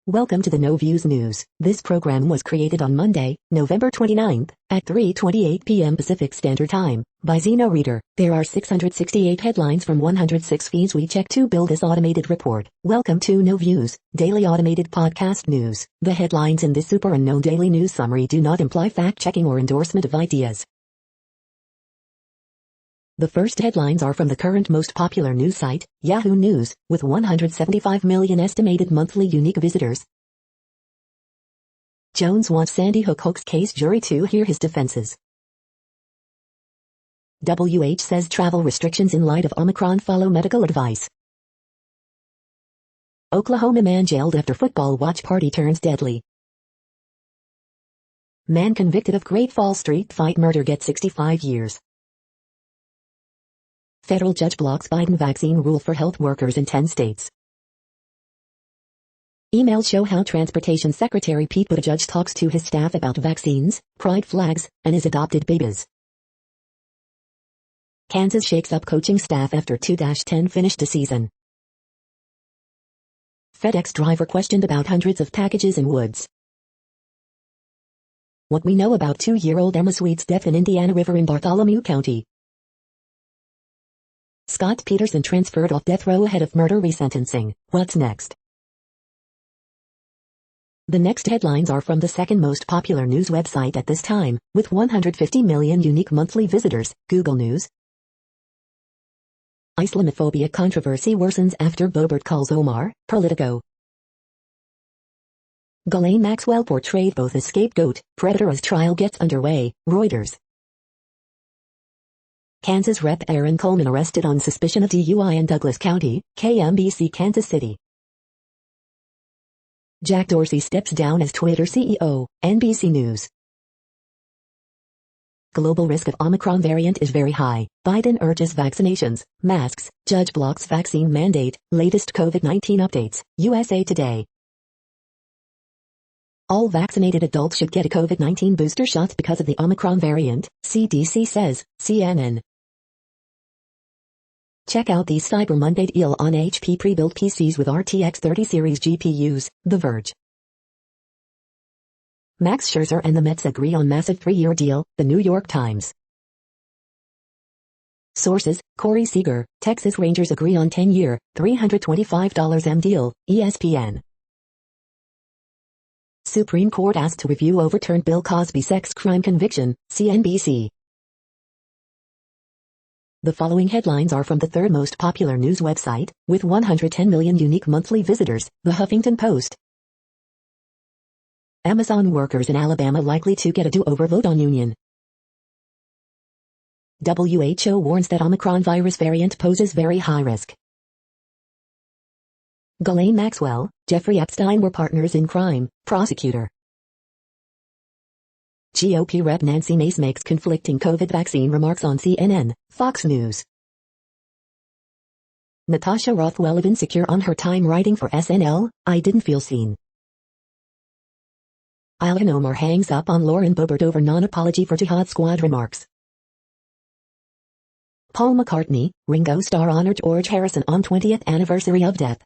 Welcome to the No Views News. This program was created on Monday, November 29th, at 3:28 p.m. Pacific Standard Time, by Zeno Reader. There are 668 headlines from 106 feeds we check to build this automated report. Welcome to No Views, daily automated podcast news. The headlines in this super unknown daily news summary do not imply fact-checking or endorsement of ideas. The first headlines are from the current most popular news site, Yahoo News, with 175 million estimated monthly unique visitors. Jones wants Sandy Hook hoax case jury to hear his defenses. WH says travel restrictions in light of Omicron follow medical advice. Oklahoma man jailed after football watch party turns deadly. Man convicted of Great Falls Street fight murder gets 65 years. Federal judge blocks Biden vaccine rule for health workers in 10 states. Emails show how Transportation Secretary Pete Buttigieg talks to his staff about vaccines, pride flags, and his adopted babies. Kansas shakes up coaching staff after 2-10 finished the season. FedEx driver questioned about hundreds of packages in woods. What we know about 2-year-old Emma Sweet's death in Indiana River in Bartholomew County. Scott Peterson transferred off death row ahead of murder resentencing. What's next? The next headlines are from the second most popular news website at this time, with 150 million unique monthly visitors, Google News. Islamophobia controversy worsens after Boebert calls Omar, Politico. Ghislaine Maxwell portrayed both as scapegoat, predator as trial gets underway, Reuters. Kansas Rep. Aaron Coleman arrested on suspicion of DUI in Douglas County, KMBC Kansas City. Jack Dorsey steps down as Twitter CEO, NBC News. Global risk of Omicron variant is very high. Biden urges vaccinations, masks, judge blocks vaccine mandate, latest COVID-19 updates, USA Today. All vaccinated adults should get a COVID-19 booster shot because of the Omicron variant, CDC says, CNN. Check out the Cyber Monday deal on HP pre-built PCs with RTX 30 series GPUs, The Verge. Max Scherzer and the Mets agree on massive 3-year deal, The New York Times. Sources, Corey Seager, Texas Rangers agree on 10-year, $325 M deal, ESPN. Supreme Court asked to review overturned Bill Cosby sex crime conviction, CNBC. The following headlines are from the third most popular news website, with 110 million unique monthly visitors, The Huffington Post. Amazon workers in Alabama likely to get a do-over vote on union. WHO warns that Omicron virus variant poses very high risk. Ghislaine Maxwell, Jeffrey Epstein were partners in crime, prosecutor. GOP Rep. Nancy Mace makes conflicting COVID vaccine remarks on CNN, Fox News. Natasha Rothwell of Insecure on her time writing for SNL, I didn't feel seen. Ilhan Omar hangs up on Lauren Boebert over non-apology for Jihad Squad remarks. Paul McCartney, Ringo Starr honored George Harrison on 20th anniversary of death.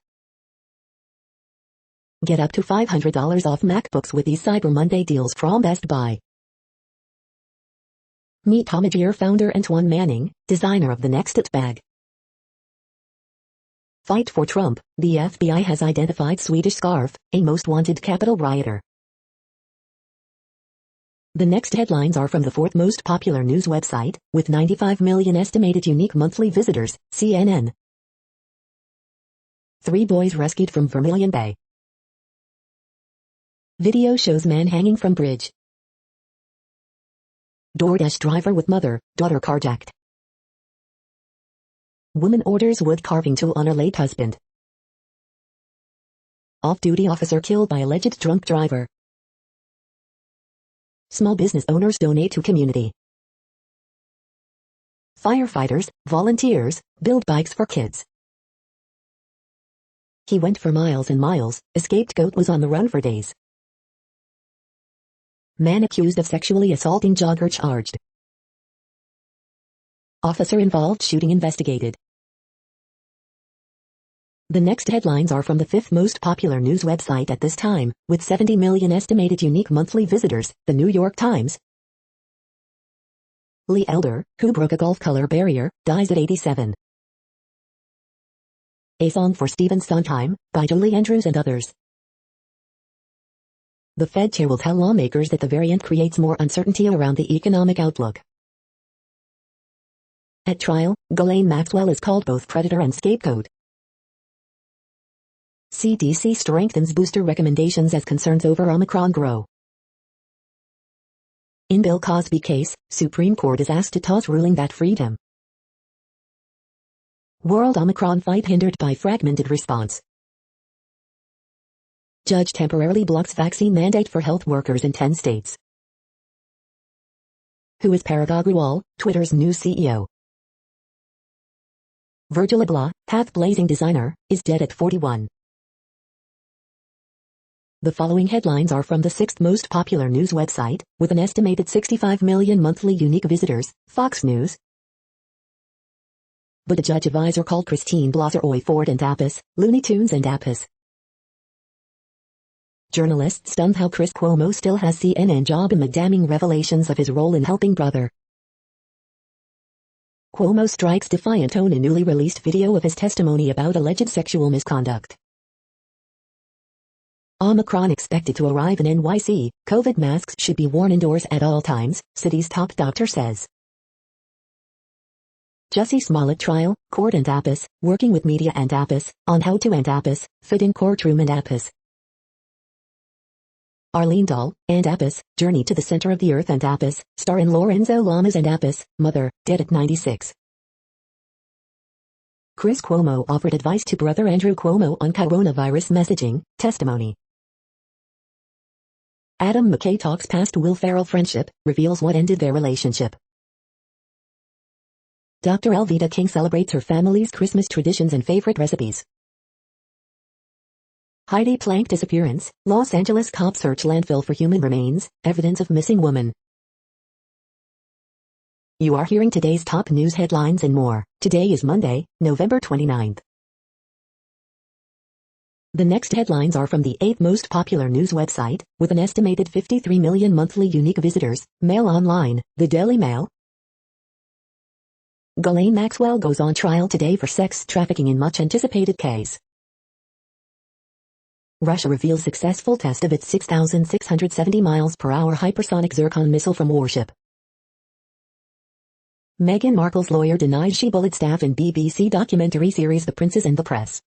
Get up to $500 off MacBooks with these Cyber Monday deals from Best Buy. Meet Tomagear founder Antoine Manning, designer of the Next-It bag. Fight for Trump, the FBI has identified Swedish Scarf, a most wanted Capitol rioter. The next headlines are from the fourth most popular news website, with 95 million estimated unique monthly visitors, CNN. 3 boys rescued from Vermilion Bay. Video shows man hanging from bridge. DoorDash driver with daughter carjacked. Woman orders wood carving tool on her late husband. Off-duty officer killed by alleged drunk driver. Small business owners donate to community. Firefighters, volunteers, build bikes for kids. He went for miles and miles, escaped goat was on the run for days. Man accused of sexually assaulting jogger charged. Officer involved shooting investigated. The next headlines are from the fifth most popular news website at this time, with 70 million estimated unique monthly visitors, the New York Times. Lee Elder, who broke a golf color barrier, dies at 87. A Song for Stephen Sondheim, by Julie Andrews and others. The Fed chair will tell lawmakers that the variant creates more uncertainty around the economic outlook. At trial, Ghislaine Maxwell is called both predator and scapegoat. CDC strengthens booster recommendations as concerns over Omicron grow. In Bill Cosby case, Supreme Court is asked to toss ruling that freed him. World Omicron fight hindered by fragmented response. Judge temporarily blocks vaccine mandate for health workers in 10 states. Who is Parag Agrawal, Twitter's new CEO? Virgil Abloh, path-blazing designer, is dead at 41. The following headlines are from the sixth most popular news website, with an estimated 65 million monthly unique visitors, Fox News. But a judge advisor called Christine Blasser Oy Ford and Apis, Looney Tunes and Apis. Journalists stunned how Chris Cuomo still has CNN job amid damning revelations of his role in helping brother. Cuomo strikes defiant tone in newly released video of his testimony about alleged sexual misconduct. Omicron expected to arrive in NYC, COVID masks should be worn indoors at all times, city's top doctor says. Jussie Smollett trial, court and Apis, working with media and Apis, on how to and Apis, fit in courtroom and Apis. Arlene Dahl, and Apis, journey to the center of the earth and Apis, star in Lorenzo Lamas and Apis, mother, dead at 96. Chris Cuomo offered advice to brother Andrew Cuomo on coronavirus messaging, testimony. Adam McKay talks past Will Ferrell friendship, reveals what ended their relationship. Dr. Elvita King celebrates her family's Christmas traditions and favorite recipes. Heidi Plank disappearance, Los Angeles cops search landfill for human remains, evidence of missing woman. You are hearing today's top news headlines and more. Today is Monday, November 29th. The next headlines are from the eighth most popular news website, with an estimated 53 million monthly unique visitors, Mail Online, the Daily Mail. Ghislaine Maxwell goes on trial today for sex trafficking in much-anticipated case. Russia reveals successful test of its 6,670 miles per hour hypersonic Zircon missile from warship. Meghan Markle's lawyer denies she bullied staff in BBC documentary series The Princess and the Press.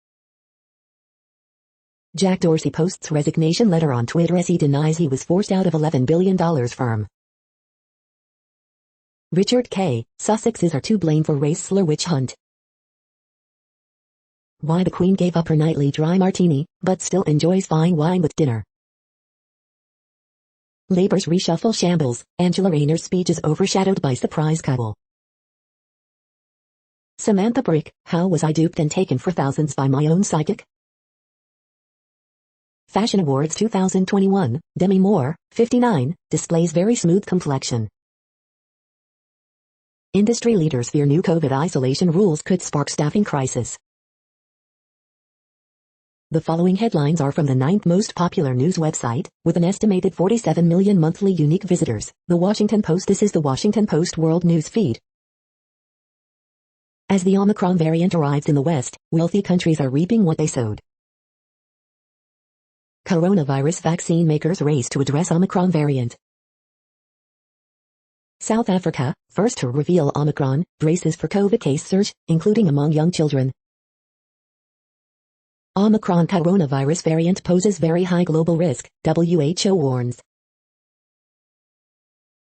Jack Dorsey posts resignation letter on Twitter as he denies he was forced out of $11 billion firm. Richard K. Sussexes are to blame for race slur witch hunt. Why the Queen gave up her nightly dry martini, but still enjoys fine wine with dinner. Labour's reshuffle shambles, Angela Rayner's speech is overshadowed by surprise couple. Samantha Brick, how was I duped and taken for thousands by my own psychic? Fashion Awards 2021, Demi Moore, 59, displays very smooth complexion. Industry leaders fear new COVID isolation rules could spark staffing crisis. The following headlines are from the ninth most popular news website, with an estimated 47 million monthly unique visitors, The Washington Post. This is the Washington Post World News Feed. As the Omicron variant arrives in the West, wealthy countries are reaping what they sowed. Coronavirus vaccine makers race to address Omicron variant. South Africa, first to reveal Omicron, braces for COVID case surge, including among young children. Omicron coronavirus variant poses very high global risk, WHO warns.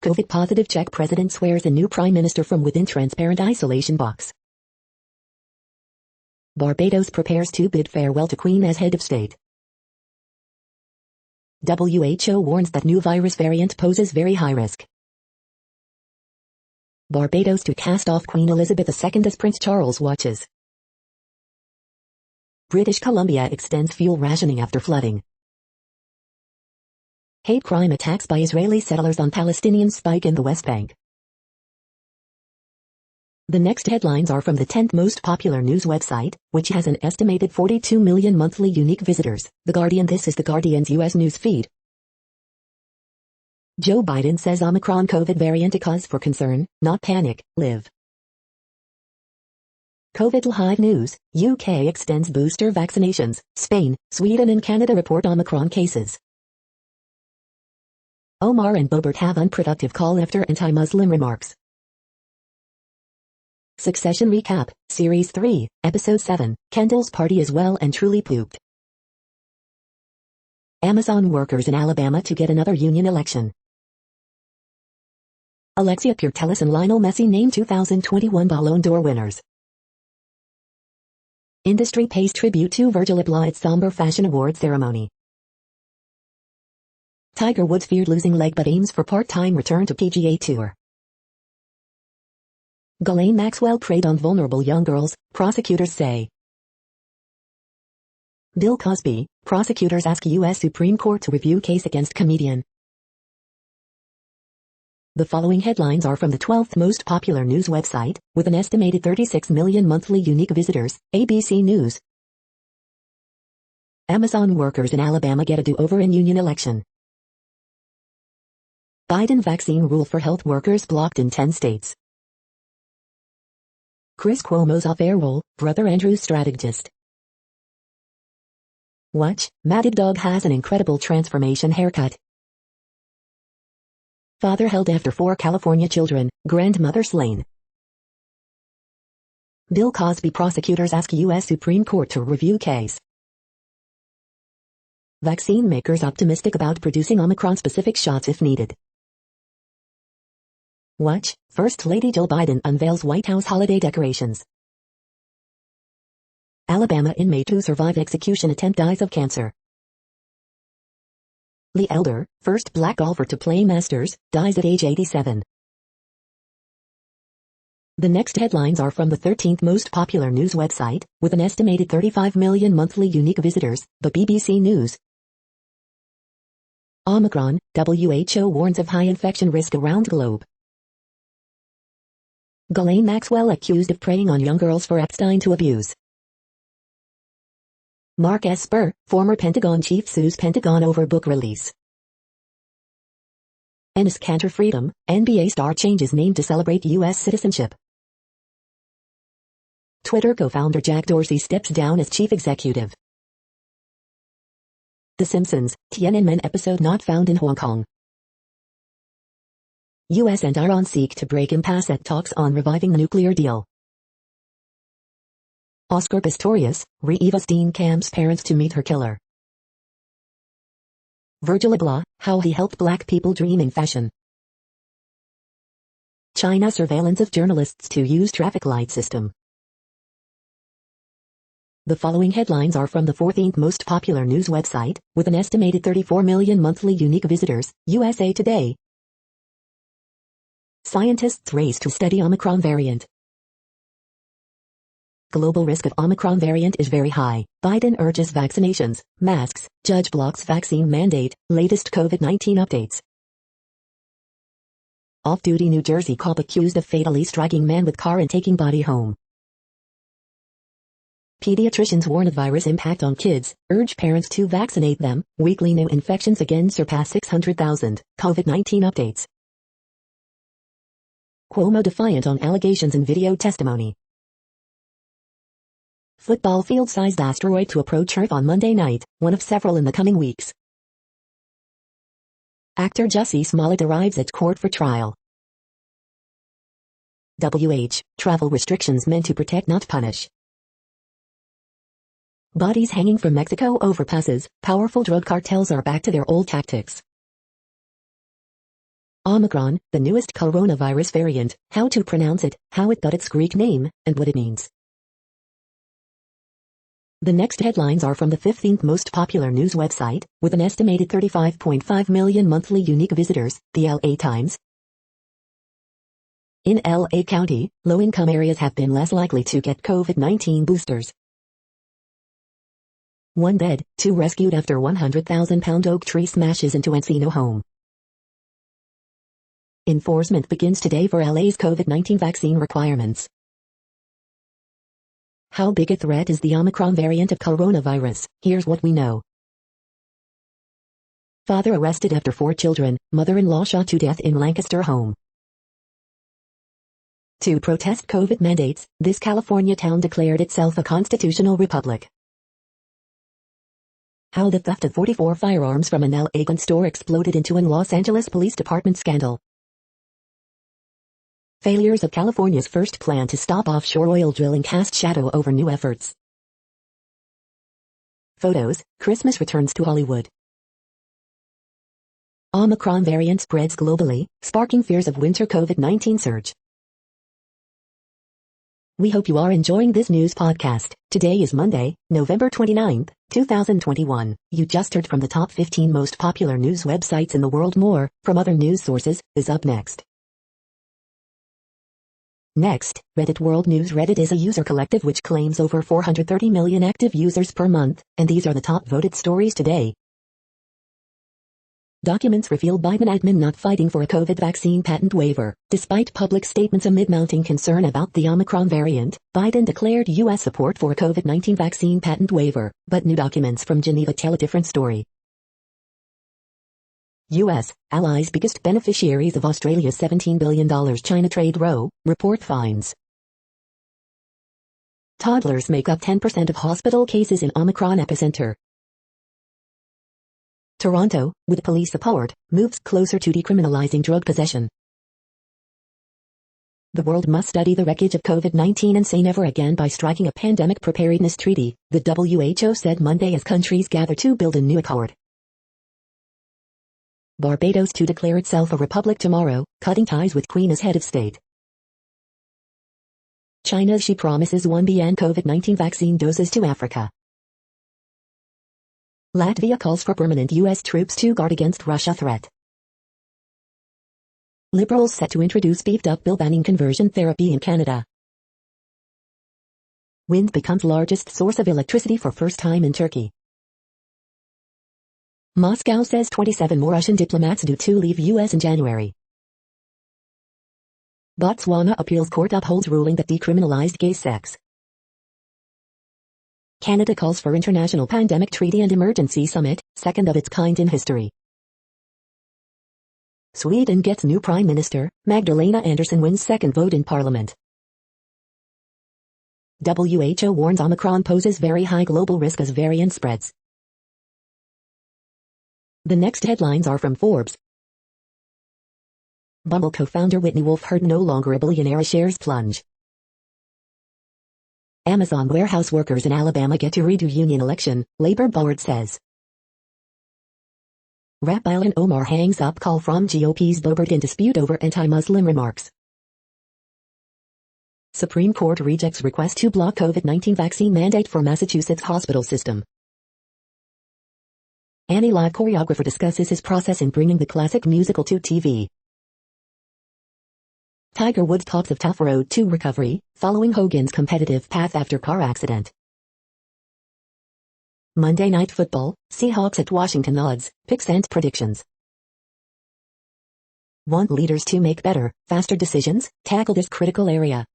COVID positive Czech president swears in new prime minister from within transparent isolation box. Barbados prepares to bid farewell to Queen as head of state. WHO warns that new virus variant poses very high risk. Barbados to cast off Queen Elizabeth II as Prince Charles watches. British Columbia extends fuel rationing after flooding. Hate crime attacks by Israeli settlers on Palestinians spike in the West Bank. The next headlines are from the 10th most popular news website, which has an estimated 42 million monthly unique visitors, The Guardian. This is The Guardian's U.S. news feed. Joe Biden says Omicron COVID variant a cause for concern, not panic, live. COVID Live News, UK extends booster vaccinations, Spain, Sweden and Canada report Omicron cases. Omar and Boebert have unproductive call after anti-Muslim remarks. Succession recap, Series 3, Episode 7, Kendall's party is well and truly pooped. Amazon workers in Alabama to get another union election. Alexia Putellas and Lionel Messi named 2021 Ballon d'Or winners. Industry pays tribute to Virgil Abloh at somber fashion award ceremony. Tiger Woods feared losing leg but aims for part-time return to PGA Tour. Ghislaine Maxwell preyed on vulnerable young girls, prosecutors say. Bill Cosby, prosecutors ask U.S. Supreme Court to review case against comedian. The following headlines are from the 12th most popular news website, with an estimated 36 million monthly unique visitors, ABC News. Amazon workers in Alabama get a do-over in union election. Biden vaccine rule for health workers blocked in 10 states. Chris Cuomo's off-air role, Brother Andrew's strategist. Watch, Matted Dog has an incredible transformation haircut. Father held after 4 California children, grandmother slain. Bill Cosby prosecutors ask U.S. Supreme Court to review case. Vaccine makers optimistic about producing Omicron-specific shots if needed. Watch, First Lady Jill Biden unveils White House holiday decorations. Alabama inmate who survived execution attempt dies of cancer. Lee Elder, first black golfer to play Masters, dies at age 87. The next headlines are from the 13th most popular news website, with an estimated 35 million monthly unique visitors, the BBC News. Omicron, WHO warns of high infection risk around globe. Ghislaine Maxwell accused of preying on young girls for Epstein to abuse. Mark Esper, former Pentagon chief sues Pentagon over book release. Enes Kanter freedom, NBA star changes name to celebrate U.S. citizenship. Twitter co-founder Jack Dorsey steps down as chief executive. The Simpsons, Tiananmen episode not found in Hong Kong. U.S. and Iran seek to break impasse at talks on reviving the nuclear deal. Oscar Pistorius, Reeva Steenkamp's parents to meet her killer. Virgil Abloh, how he helped black people dream in fashion. China surveillance of journalists to use traffic light system. The following headlines are from the 14th most popular news website, with an estimated 34 million monthly unique visitors, USA Today. Scientists race to study Omicron variant. Global risk of Omicron variant is very high. Biden urges vaccinations, masks, judge blocks vaccine mandate, latest COVID-19 updates. Off-duty New Jersey cop accused of fatally striking man with car and taking body home. Pediatricians warn of virus impact on kids, urge parents to vaccinate them. Weekly new infections again surpass 600,000. COVID-19 updates. Cuomo defiant on allegations in video testimony. Football field-sized asteroid to approach Earth on Monday night, one of several in the coming weeks. Actor Jussie Smollett arrives at court for trial. Travel restrictions meant to protect not punish. Bodies hanging from Mexico overpasses, powerful drug cartels are back to their old tactics. Omicron, the newest coronavirus variant, how to pronounce it, how it got its Greek name, and what it means. The next headlines are from the 15th most popular news website, with an estimated 35.5 million monthly unique visitors, the LA Times. In LA County, low-income areas have been less likely to get COVID-19 boosters. One dead, 2 rescued after 100,000-pound oak tree smashes into Encino home. Enforcement begins today for LA's COVID-19 vaccine requirements. How big a threat is the Omicron variant of coronavirus? Here's what we know. Father arrested after 4 children, mother-in-law shot to death in Lancaster home. To protest COVID mandates, this California town declared itself a constitutional republic. How the theft of 44 firearms from an LA gun store exploded into an Los Angeles Police Department scandal. Failures of California's first plan to stop offshore oil drilling cast shadow over new efforts. Photos, Christmas returns to Hollywood. Omicron variant spreads globally, sparking fears of winter COVID-19 surge. We hope you are enjoying this news podcast. Today is Monday, November 29th, 2021. You just heard from the top 15 most popular news websites in the world. More, from other news sources, is up next. Next, Reddit World News. Reddit is a user collective which claims over 430 million active users per month, and these are the top voted stories today. Documents reveal Biden admin not fighting for a COVID vaccine patent waiver. Despite public statements amid mounting concern about the Omicron variant, Biden declared U.S. support for a COVID-19 vaccine patent waiver, but new documents from Geneva tell a different story. U.S. allies biggest beneficiaries of Australia's $17 billion China trade row, report finds. Toddlers make up 10% of hospital cases in Omicron epicenter. Toronto, with police support, moves closer to decriminalizing drug possession. The world must study the wreckage of COVID-19 and say never again by striking a pandemic preparedness treaty, the WHO said Monday as countries gather to build a new accord. Barbados to declare itself a republic tomorrow, cutting ties with Queen as head of state. China Xi promises 1 billion COVID-19 vaccine doses to Africa. Latvia calls for permanent U.S. troops to guard against Russia threat. Liberals set to introduce beefed-up bill banning conversion therapy in Canada. Wind becomes largest source of electricity for first time in Turkey. Moscow says 27 more Russian diplomats due to leave U.S. in January. Botswana appeals court upholds ruling that decriminalized gay sex. Canada calls for international pandemic treaty and emergency summit, second of its kind in history. Sweden gets new prime minister, Magdalena Andersson wins second vote in parliament. WHO warns Omicron poses very high global risk as variant spreads. The next headlines are from Forbes. Bumble co-founder Whitney Wolfe Herd no longer a billionaire as shares plunge. Amazon warehouse workers in Alabama get to redo union election, labor board says. Rap Ilhan Omar hangs up call from GOP's Boebert in dispute over anti-Muslim remarks. Supreme Court rejects request to block COVID-19 vaccine mandate for Massachusetts hospital system. Annie Live choreographer discusses his process in bringing the classic musical to TV. Tiger Woods talks of tough road to recovery, following Hogan's competitive path after car accident. Monday Night Football, Seahawks at Washington odds, picks and predictions. Want leaders to make better, faster decisions? Tackle this critical area.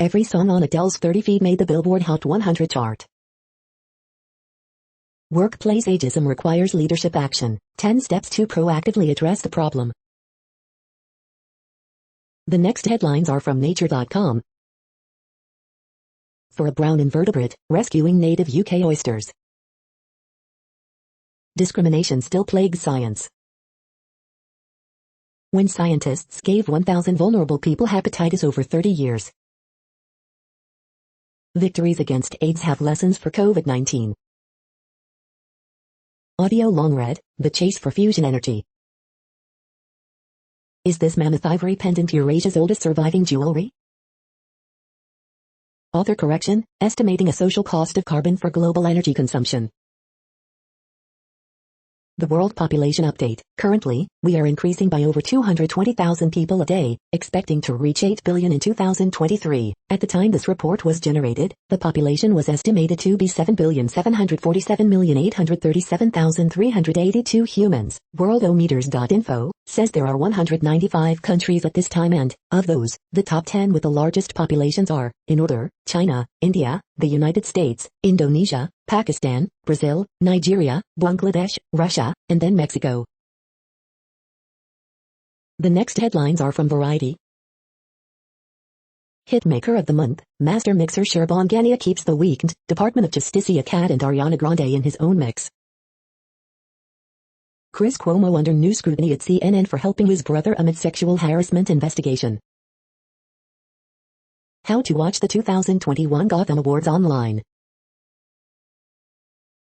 Every song on Adele's 30 Feet made the Billboard Hot 100 chart. Workplace ageism requires leadership action. 10 steps to proactively address the problem. The next headlines are from Nature.com. For a brown invertebrate, rescuing native UK oysters. Discrimination still plagues science. When scientists gave 1,000 vulnerable people hepatitis over 30 years. Victories against AIDS have lessons for COVID-19. Audio long read, The Chase for Fusion Energy. Is this mammoth ivory pendant Eurasia's oldest surviving jewelry? Author correction, estimating a social cost of carbon for global energy consumption. The World Population Update. Currently, we are increasing by over 220,000 people a day, expecting to reach 8 billion in 2023. At the time this report was generated, the population was estimated to be 7,747,837,382 humans. Worldometers.info says there are 195 countries at this time, and, of those, the top 10 with the largest populations are, in order, China, India, the United States, Indonesia, Pakistan, Brazil, Nigeria, Bangladesh, Russia, and then Mexico. The next headlines are from Variety. Hitmaker of the month, Master Mixer Sherbon Gania keeps The Weeknd, Department of Justicia Cat and Ariana Grande in his own mix. Chris Cuomo under new scrutiny at CNN for helping his brother amid sexual harassment investigation. How to watch the 2021 Gotham Awards online.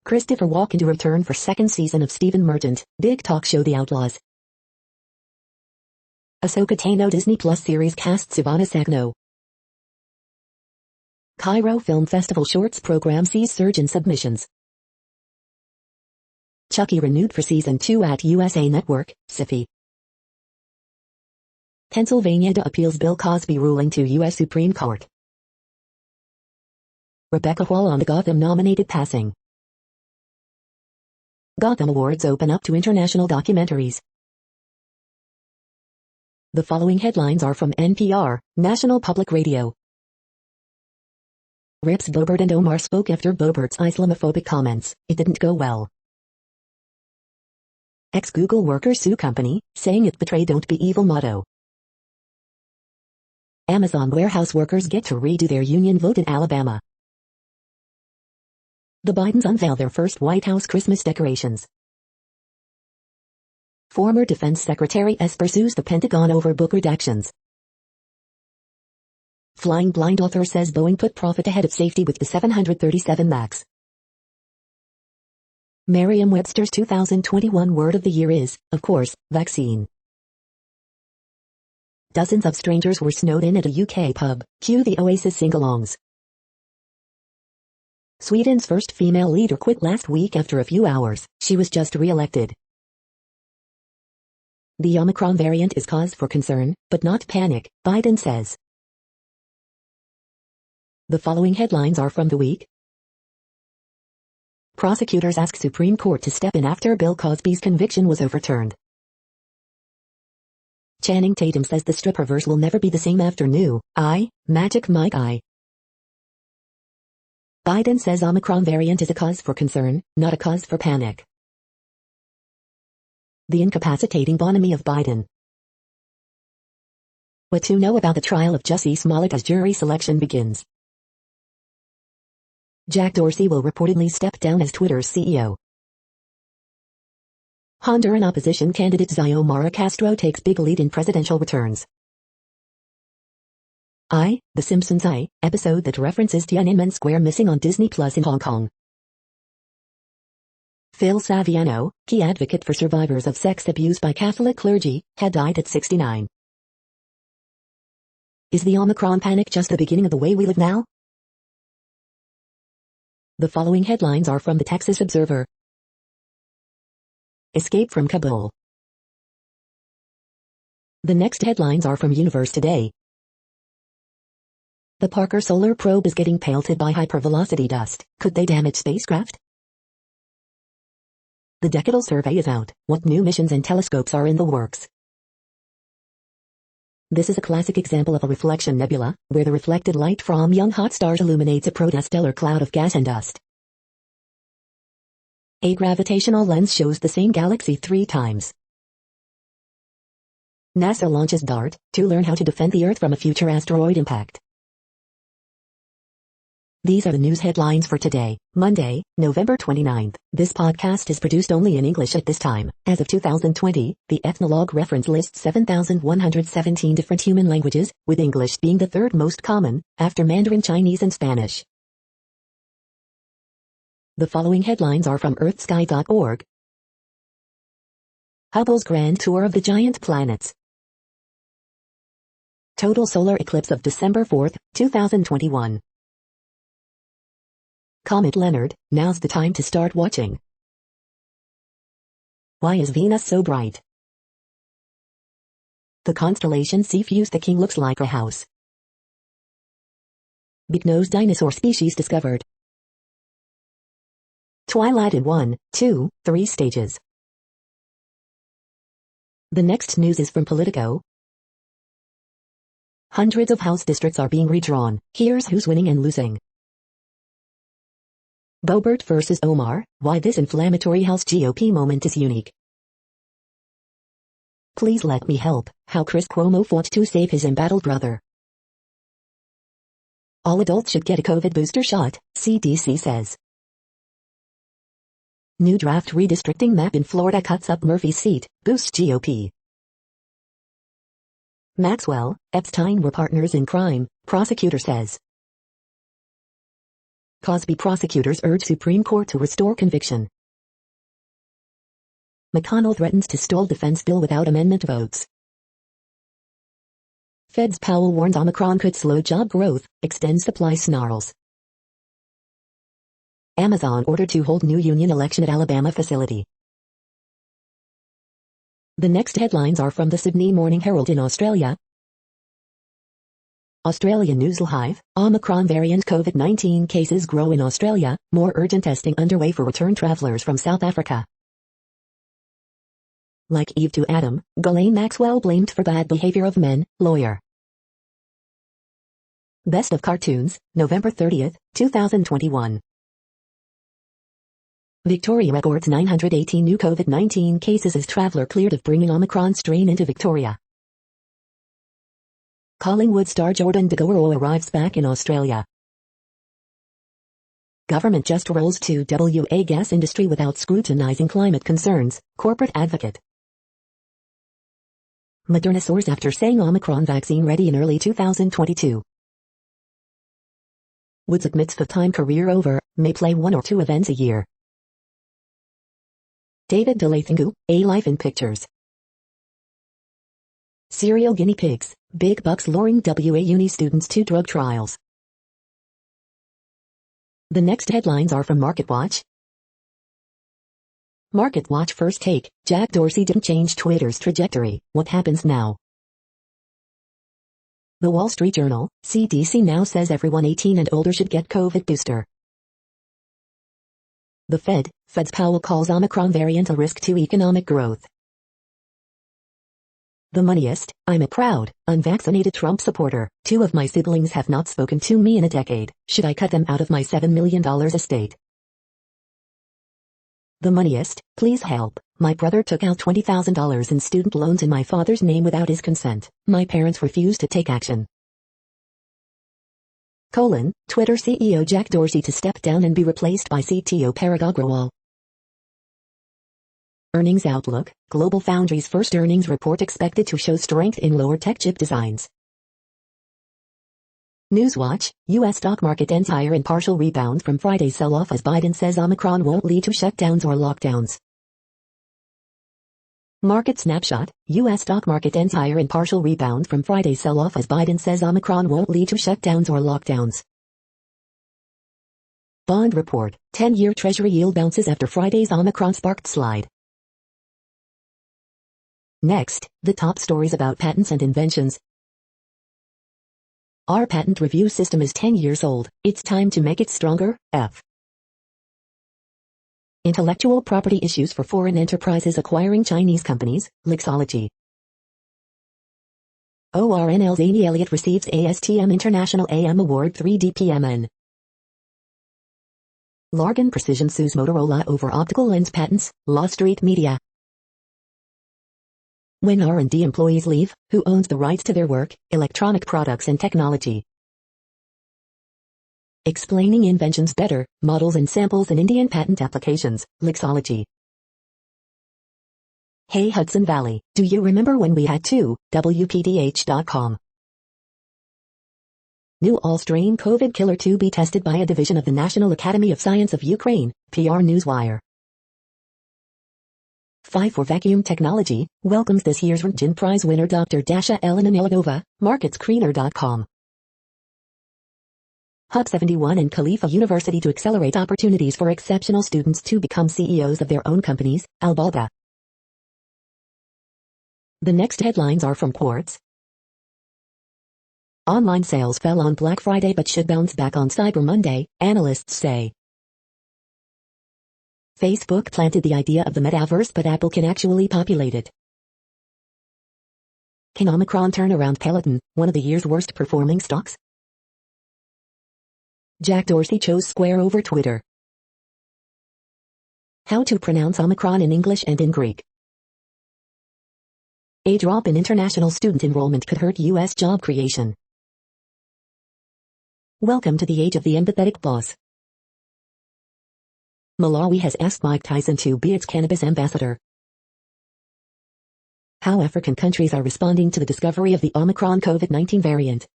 Christopher Walken to return for second season of Stephen Merchant, big talk show The Outlaws. Ahsoka Tano Disney Plus series casts Ivana Sagno. Cairo Film Festival Shorts program sees surge in submissions. Chucky renewed for season 2 at USA Network, Syfy. Pennsylvania appeals Bill Cosby ruling to U.S. Supreme Court. Rebecca Hall on the Gotham nominated passing. Gotham Awards open up to international documentaries. The following headlines are from NPR, National Public Radio. Rips Boebert and Omar spoke after Boebert's Islamophobic comments. It didn't go well. Ex-Google workers sue company, saying it betrayed "Don't Be Evil" motto. Amazon warehouse workers get to redo their union vote in Alabama. The Bidens unveil their first White House Christmas decorations. Former Defense Secretary S. pursues the Pentagon over book redactions. Flying blind author says Boeing put profit ahead of safety with the 737 MAX. Merriam-Webster's 2021 word of the year is, of course, vaccine. Dozens of strangers were snowed in at a UK pub. Cue the Oasis sing-alongs. Sweden's first female leader quit last week after a few hours. She was just re-elected. The Omicron variant is cause for concern, but not panic, Biden says. The following headlines are from The Week. Prosecutors ask Supreme Court to step in after Bill Cosby's conviction was overturned. Channing Tatum says the stripperverse will never be the same after new Magic Mike I. Biden says Omicron variant is a cause for concern, not a cause for panic. The incapacitating bonhomie of Biden. What to know about the trial of Jussie Smollett as jury selection begins. Jack Dorsey will reportedly step down as Twitter's CEO. Honduran opposition candidate Xiomara Castro takes big lead in presidential returns. The Simpsons episode that references Tiananmen Square missing on Disney Plus in Hong Kong. Phil Saviano, key advocate for survivors of sex abuse by Catholic clergy, had died at 69. Is the Omicron panic just the beginning of the way we live now? The following headlines are from the Texas Observer. Escape from Kabul. The next headlines are from Universe Today. The Parker Solar Probe is getting pelted by hypervelocity dust. Could they damage spacecraft? The Decadal Survey is out. What new missions and telescopes are in the works? This is a classic example of a reflection nebula, where the reflected light from young hot stars illuminates a protostellar cloud of gas and dust. A gravitational lens shows the same galaxy 3 times. NASA launches DART to learn how to defend the Earth from a future asteroid impact. These are the news headlines for today, Monday, November 29th. This podcast is produced only in English at this time. As of 2020, the Ethnologue reference lists 7,117 different human languages, with English being the third most common, after Mandarin Chinese and Spanish. The following headlines are from earthsky.org. Hubble's grand tour of the giant planets. Total solar eclipse of December 4, 2021. Comet Leonard, now's the time to start watching. Why is Venus so bright? The constellation Cepheus the King looks like a house. Big-nosed dinosaur species discovered. Twilight in 1, 2, 3 stages. The next news is from Politico. Hundreds of House districts are being redrawn. Here's who's winning and losing. Boebert versus Omar, why this inflammatory House GOP moment is unique. Please let me help, how Chris Cuomo fought to save his embattled brother. All adults should get a COVID booster shot, CDC says. New draft redistricting map in Florida cuts up Murphy's seat, boosts GOP. Maxwell, Epstein were partners in crime, prosecutor says. Cosby prosecutors urge Supreme Court to restore conviction. McConnell threatens to stall defense bill without amendment votes. Fed's Powell warns Omicron could slow job growth, extend supply snarls. Amazon ordered to hold new union election at Alabama facility. The next headlines are from the Sydney Morning Herald in Australia. Australian News Live, Omicron variant COVID-19 cases grow in Australia, more urgent testing underway for return travellers from South Africa. Like Eve to Adam, Ghislaine Maxwell blamed for bad behavior of men, lawyer. Best of Cartoons, November 30th, 2021. Victoria records 918 new COVID-19 cases as traveller cleared of bringing Omicron strain into Victoria. Collingwood star Jordan De Goro arrives back in Australia. Government just rolls to WA gas industry without scrutinising climate concerns, corporate advocate. Moderna soars after saying Omicron vaccine ready in early 2022. Woods admits full-time career over, may play 1 or 2 events a year. David Delathingu, A Life in Pictures. Serial guinea pigs, big bucks luring WA uni students to drug trials. The next headlines are from MarketWatch. MarketWatch first take, Jack Dorsey didn't change Twitter's trajectory, what happens now? The Wall Street Journal, CDC now says everyone 18 and older should get COVID booster. The Fed's Powell calls Omicron variant a risk to economic growth. The Moneyist, I'm a proud, unvaccinated Trump supporter. 2 of my siblings have not spoken to me in a decade. Should I cut them out of my $7 million estate? The Moneyist, please help. My brother took out $20,000 in student loans in my father's name without his consent. My parents refused to take action. Twitter CEO Jack Dorsey to step down and be replaced by CTO Parag Agrawal. Earnings outlook, Global Foundries first earnings report expected to show strength in lower tech chip designs. Newswatch, U.S. stock market ends higher in partial rebound from Friday's sell-off as Biden says Omicron won't lead to shutdowns or lockdowns. Market snapshot, U.S. stock market ends higher in partial rebound from Friday's sell-off as Biden says Omicron won't lead to shutdowns or lockdowns. Bond report, 10-year Treasury yield bounces after Friday's Omicron sparked slide. Next, the top stories about patents and inventions. Our patent review system is 10 years old, it's time to make it stronger, Intellectual property issues for foreign enterprises acquiring Chinese companies, Lexology. ORNL's Amy Elliott receives ASTM International AM Award 3DPMN. Largan Precision sues Motorola over optical lens patents, Law Street Media. When R&D employees leave, who owns the rights to their work, Electronic Products and Technology. Explaining inventions better, models and samples in Indian patent applications, Lexology. Hey Hudson Valley, do you remember when we had two, WPDH.com. New all-strain COVID killer to be tested by a division of the National Academy of Science of Ukraine, PR Newswire. 5 for Vacuum Technology, welcomes this year's Rentgen Prize winner Dr. Dasha Elena Neladova, MarketScreener.com. Hub 71 and Khalifa University to accelerate opportunities for exceptional students to become CEOs of their own companies, Albalda. The next headlines are from Quartz. Online sales fell on Black Friday but should bounce back on Cyber Monday, analysts say. Facebook planted the idea of the metaverse but Apple can actually populate it. Can Omicron turn around Peloton, one of the year's worst performing stocks? Jack Dorsey chose Square over Twitter. How to pronounce Omicron in English and in Greek. A drop in international student enrollment could hurt U.S. job creation. Welcome to the age of the empathetic boss. Malawi has asked Mike Tyson to be its cannabis ambassador. How African countries are responding to the discovery of the Omicron COVID-19 variant.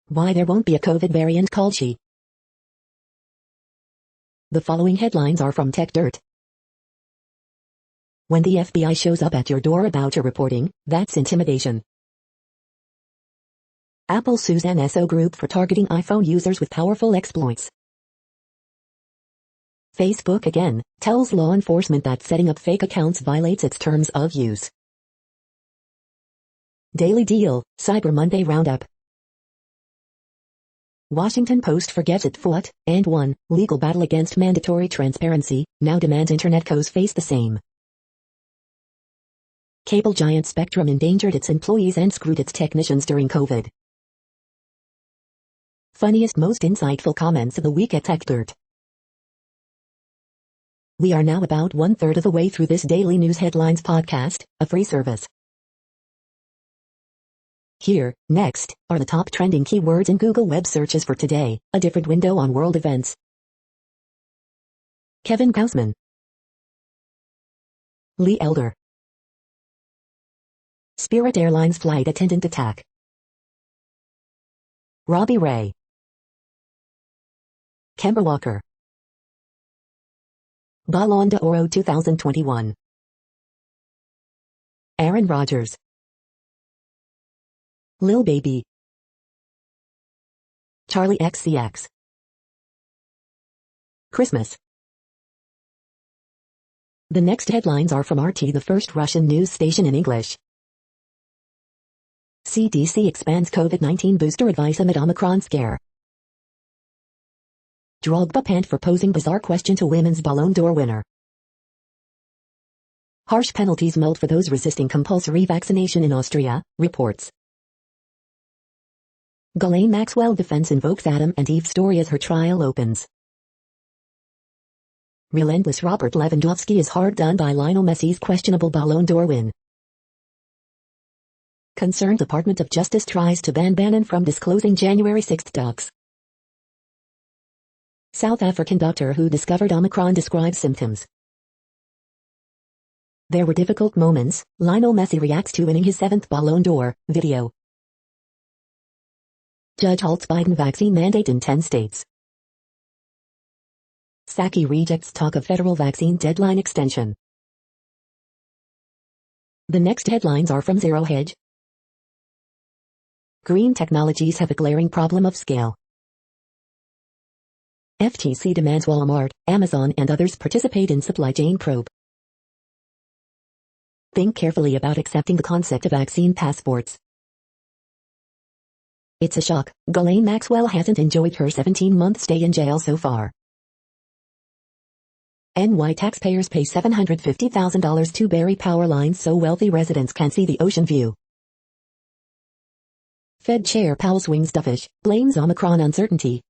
Why there won't be a COVID variant called She. The following headlines are from Tech Dirt. When the FBI shows up at your door about your reporting, that's intimidation. Apple sues NSO Group for targeting iPhone users with powerful exploits. Facebook again tells law enforcement that setting up fake accounts violates its terms of use. Daily Deal, Cyber Monday Roundup. Washington Post forgets it fought and won legal battle against mandatory transparency, now demands Internet co's face the same. Cable giant Spectrum endangered its employees and screwed its technicians during COVID. Funniest most insightful comments of the week at Tech Dirt. We are now about 1/3 of the way through this daily news headlines podcast, a free service. Here, next, are the top trending keywords in Google web searches for today, a different window on world events. Kevin Gausman. Lee Elder. Spirit Airlines flight attendant attack. Robbie Ray. Kemba Walker. Ballon d'Oro 2021. Aaron Rodgers. Lil Baby. Charlie XCX. Christmas. The next headlines are from RT, the first Russian news station in English. CDC expands COVID-19 booster advice amid Omicron scare. Drogba panned for posing bizarre question to women's Ballon d'Or winner. Harsh penalties mulled for those resisting compulsory vaccination in Austria, reports. Ghislaine Maxwell defense invokes Adam and Eve story as her trial opens. Relentless Robert Lewandowski is hard done by Lionel Messi's questionable Ballon d'Or win. Concerned Department of Justice tries to ban Bannon from disclosing January 6 docs. South African doctor who discovered Omicron describes symptoms. There were difficult moments, Lionel Messi reacts to winning his 7th Ballon d'Or, video. Judge halts Biden vaccine mandate in 10 states. Psaki rejects talk of federal vaccine deadline extension. The next headlines are from Zero Hedge. Green technologies have a glaring problem of scale. FTC demands Walmart, Amazon and others participate in supply chain probe. Think carefully about accepting the concept of vaccine passports. It's a shock, Ghislaine Maxwell hasn't enjoyed her 17-month stay in jail so far. NY taxpayers pay $750,000 to bury power lines so wealthy residents can see the ocean view. Fed Chair Powell swings dovish, blames Omicron uncertainty.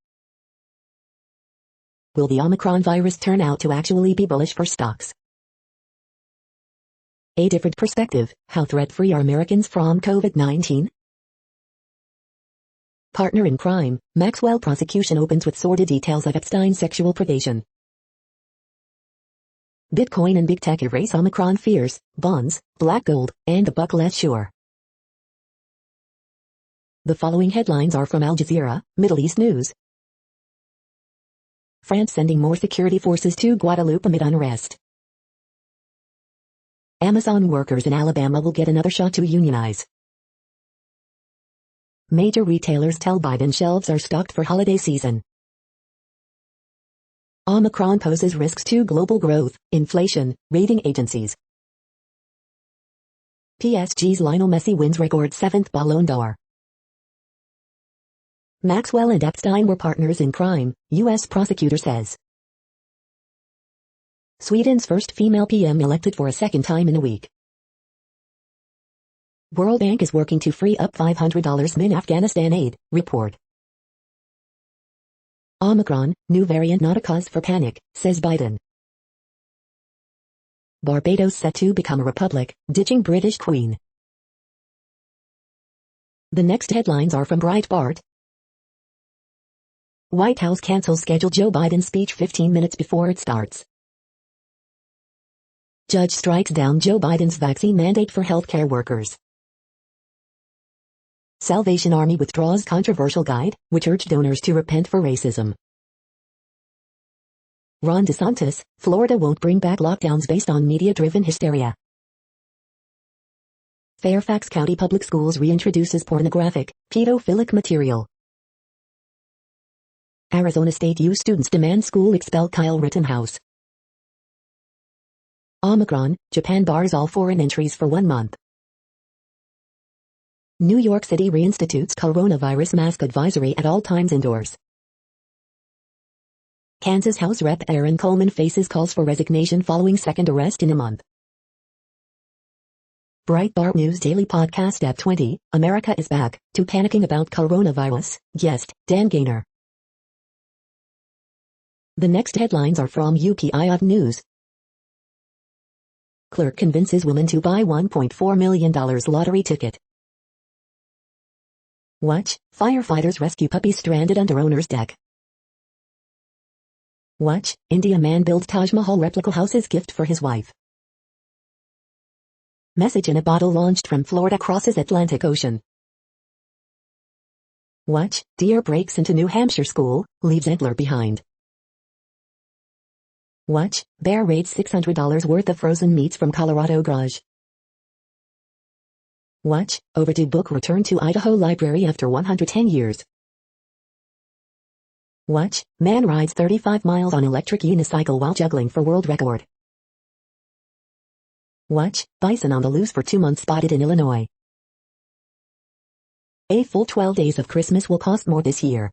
Will the Omicron virus turn out to actually be bullish for stocks? A different perspective, how threat-free are Americans from COVID-19? Partner in crime, Maxwell prosecution opens with sordid details of Epstein's sexual predation. Bitcoin and big tech erase Omicron fears, bonds, black gold, and the buck less sure. The following headlines are from Al Jazeera, Middle East News. France sending more security forces to Guadeloupe amid unrest. Amazon workers in Alabama will get another shot to unionize. Major retailers tell Biden shelves are stocked for holiday season. Omicron poses risks to global growth, inflation, rating agencies. PSG's Lionel Messi wins record 7th Ballon d'Or. Maxwell and Epstein were partners in crime, U.S. prosecutor says. Sweden's first female PM elected for a second time in a week. World Bank is working to free up $500 in Afghanistan aid, report. Omicron, new variant not a cause for panic, says Biden. Barbados set to become a republic, ditching British Queen. The next headlines are from Breitbart. White House cancels scheduled Joe Biden speech 15 minutes before it starts. Judge strikes down Joe Biden's vaccine mandate for healthcare workers. Salvation Army withdraws controversial guide, which urged donors to repent for racism. Ron DeSantis, Florida won't bring back lockdowns based on media-driven hysteria. Fairfax County Public Schools reintroduces pornographic, pedophilic material. Arizona State U students demand school expel Kyle Rittenhouse. Omicron, Japan bars all foreign entries for 1 month. New York City reinstitutes coronavirus mask advisory at all times indoors. Kansas House Rep Aaron Coleman faces calls for resignation following second arrest in a month. Breitbart News Daily Podcast at 20, America is back to panicking about coronavirus, guest, Dan Gaynor. The next headlines are from UPI News. Clerk convinces woman to buy $1.4 million lottery ticket. Watch, firefighters rescue puppy stranded under owner's deck. Watch, India man builds Taj Mahal replica house as gift for his wife. Message in a bottle launched from Florida crosses Atlantic Ocean. Watch, deer breaks into New Hampshire school, leaves antler behind. Watch, bear raids $600 worth of frozen meats from Colorado garage. Watch, overdue book returned to Idaho Library after 110 years. Watch, man rides 35 miles on electric unicycle while juggling for world record. Watch, bison on the loose for 2 months spotted in Illinois. A full 12 days of Christmas will cost more this year.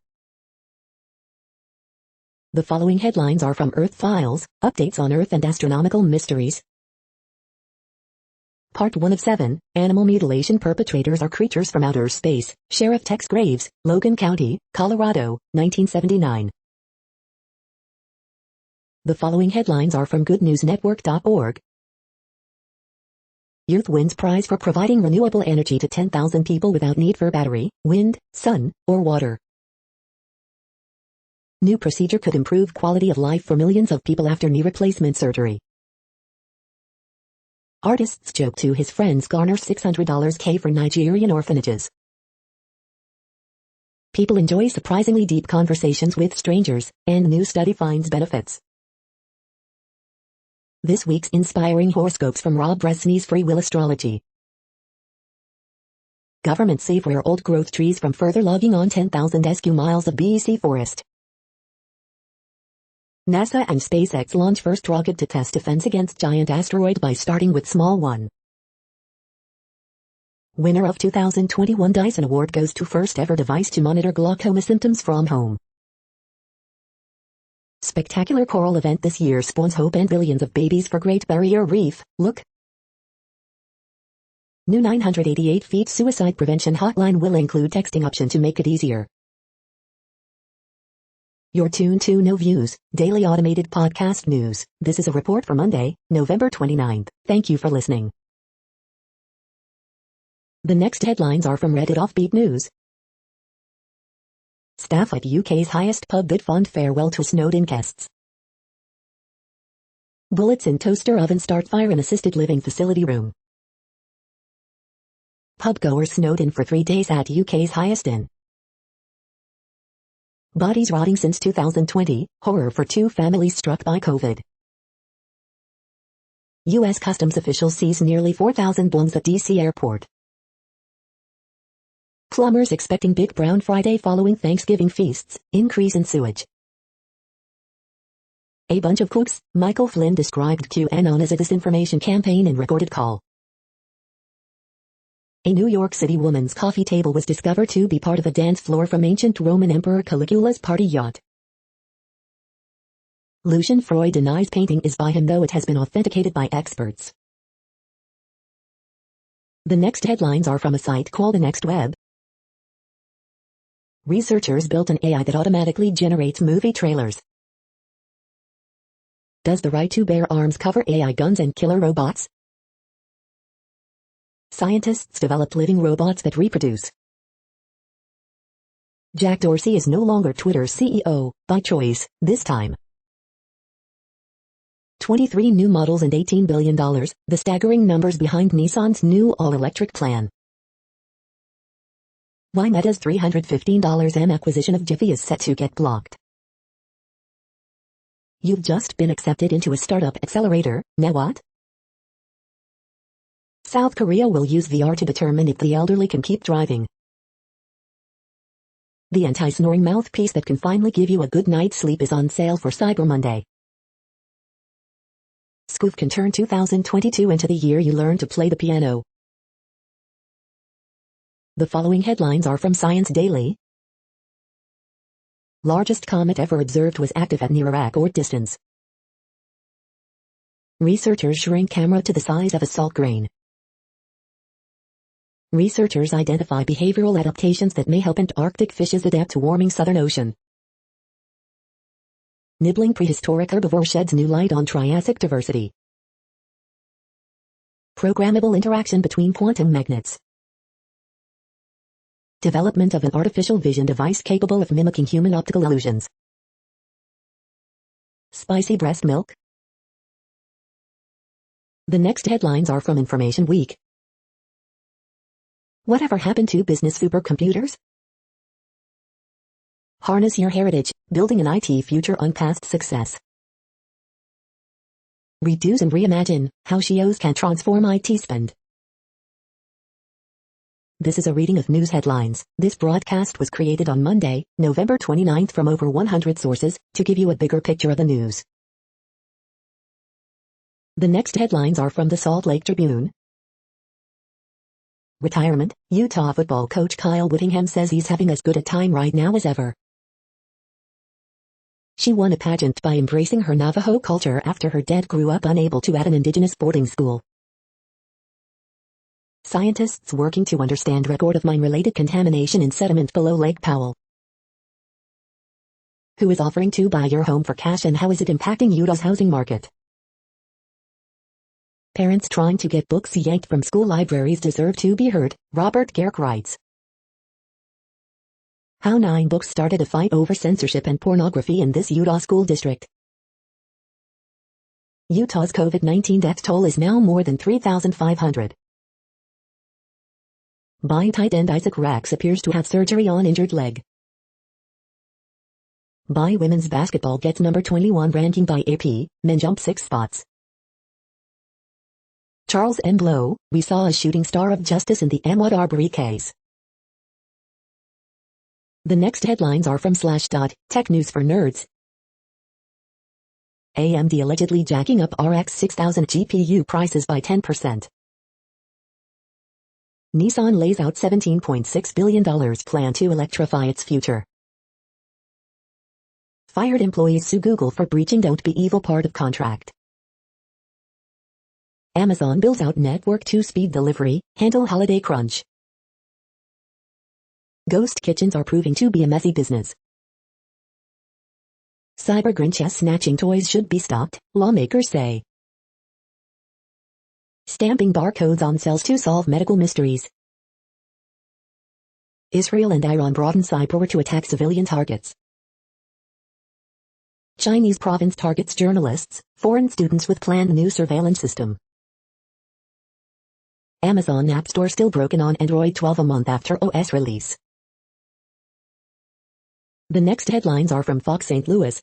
The following headlines are from Earth Files, updates on Earth and astronomical mysteries. Part 1 of 7, Animal mutilation perpetrators are creatures from outer space, Sheriff Tex Graves, Logan County, Colorado, 1979. The following headlines are from goodnewsnetwork.org. Earth wins prize for providing renewable energy to 10,000 people without need for battery, wind, sun, or water. New procedure could improve quality of life for millions of people after knee replacement surgery. Artist's joke to his friends garners $600K for Nigerian orphanages. People enjoy surprisingly deep conversations with strangers, and new study finds benefits. This week's inspiring horoscopes from Rob Bresney's Free Will Astrology. Government safe rare old growth trees from further logging on 10,000 sq miles of BEC forest. NASA and SpaceX launch first rocket to test defense against giant asteroid by starting with small one. Winner of 2021 Dyson Award goes to first ever device to monitor glaucoma symptoms from home. Spectacular coral event this year spawns hope and billions of babies for Great Barrier Reef, look. New 988 feet suicide prevention hotline will include texting option to make it easier. You're tuned to No Views, daily automated podcast news. This is a report for Monday, November 29th. Thank you for listening. The next headlines are from Reddit Offbeat News. Staff at UK's highest pub bid fond farewell to Snowden guests. Bullets in toaster oven start fire in assisted living facility room. Pubgoers snowed in for 3 days at UK's highest inn. Bodies rotting since 2020, horror for 2 families struck by COVID. U.S. Customs officials seize nearly 4,000 bombs at D.C. airport. Plumbers expecting Big Brown Friday following Thanksgiving feasts, increase in sewage. A bunch of cooks, Michael Flynn described QAnon as a disinformation campaign in recorded call. A New York City woman's coffee table was discovered to be part of a dance floor from ancient Roman Emperor Caligula's party yacht. Lucian Freud denies painting is by him, though it has been authenticated by experts. The next headlines are from a site called The Next Web. Researchers built an AI that automatically generates movie trailers. Does the right to bear arms cover AI guns and killer robots? Scientists developed living robots that reproduce. Jack Dorsey is no longer Twitter's CEO, by choice, this time. 23 new models and $18 billion, the staggering numbers behind Nissan's new all-electric plan. Why Meta's $315 acquisition of Jiffy is set to get blocked. You've just been accepted into a startup accelerator, now what? South Korea will use VR to determine if the elderly can keep driving. The anti-snoring mouthpiece that can finally give you a good night's sleep is on sale for Cyber Monday. Scoof can turn 2022 into the year you learn to play the piano. The following headlines are from Science Daily. Largest comet ever observed was active at near a record distance. Researchers shrink camera to the size of a salt grain. Researchers identify behavioral adaptations that may help Antarctic fishes adapt to warming Southern Ocean. Nibbling prehistoric herbivore sheds new light on Triassic diversity. Programmable interaction between quantum magnets. Development of an artificial vision device capable of mimicking human optical illusions. Spicy breast milk. The next headlines are from Information Week. Whatever happened to business supercomputers? Harness your heritage, building an IT future on past success. Reduce and reimagine, how SEOs can transform IT spend. This is a reading of news headlines. This broadcast was created on Monday, November 29th from over 100 sources, to give you a bigger picture of the news. The next headlines are from the Salt Lake Tribune. Retirement, Utah football coach Kyle Whittingham says he's having as good a time right now as ever. She won a pageant by embracing her Navajo culture after her dad grew up unable to at an indigenous boarding school. Scientists working to understand record of mine-related contamination in sediment below Lake Powell. Who is offering to buy your home for cash and how is it impacting Utah's housing market? Parents trying to get books yanked from school libraries deserve to be heard, Robert Garrick writes. How 9 books started a fight over censorship and pornography in this Utah school district. Utah's COVID-19 death toll is now more than 3,500. By tight end Isaac Rax appears to have surgery on injured leg. By women's basketball gets number 21 ranking by AP, men jump 6 spots. Charles M. Blow, we saw a shooting star of justice in the Ahmaud Arbery case. The next headlines are from Slashdot, Tech News for Nerds. AMD allegedly jacking up RX 6000 GPU prices by 10%. Nissan lays out $17.6 billion plan to electrify its future. Fired employees sue Google for breaching Don't Be Evil part of contract. Amazon builds out network to speed delivery, handle holiday crunch. Ghost kitchens are proving to be a messy business. Cyber Grinch snatching toys should be stopped, lawmakers say. Stamping barcodes on cells to solve medical mysteries. Israel and Iran broaden cyber to attack civilian targets. Chinese province targets journalists, foreign students with planned new surveillance system. Amazon App Store still broken on Android 12 a month after OS release. The next headlines are from Fox St. Louis.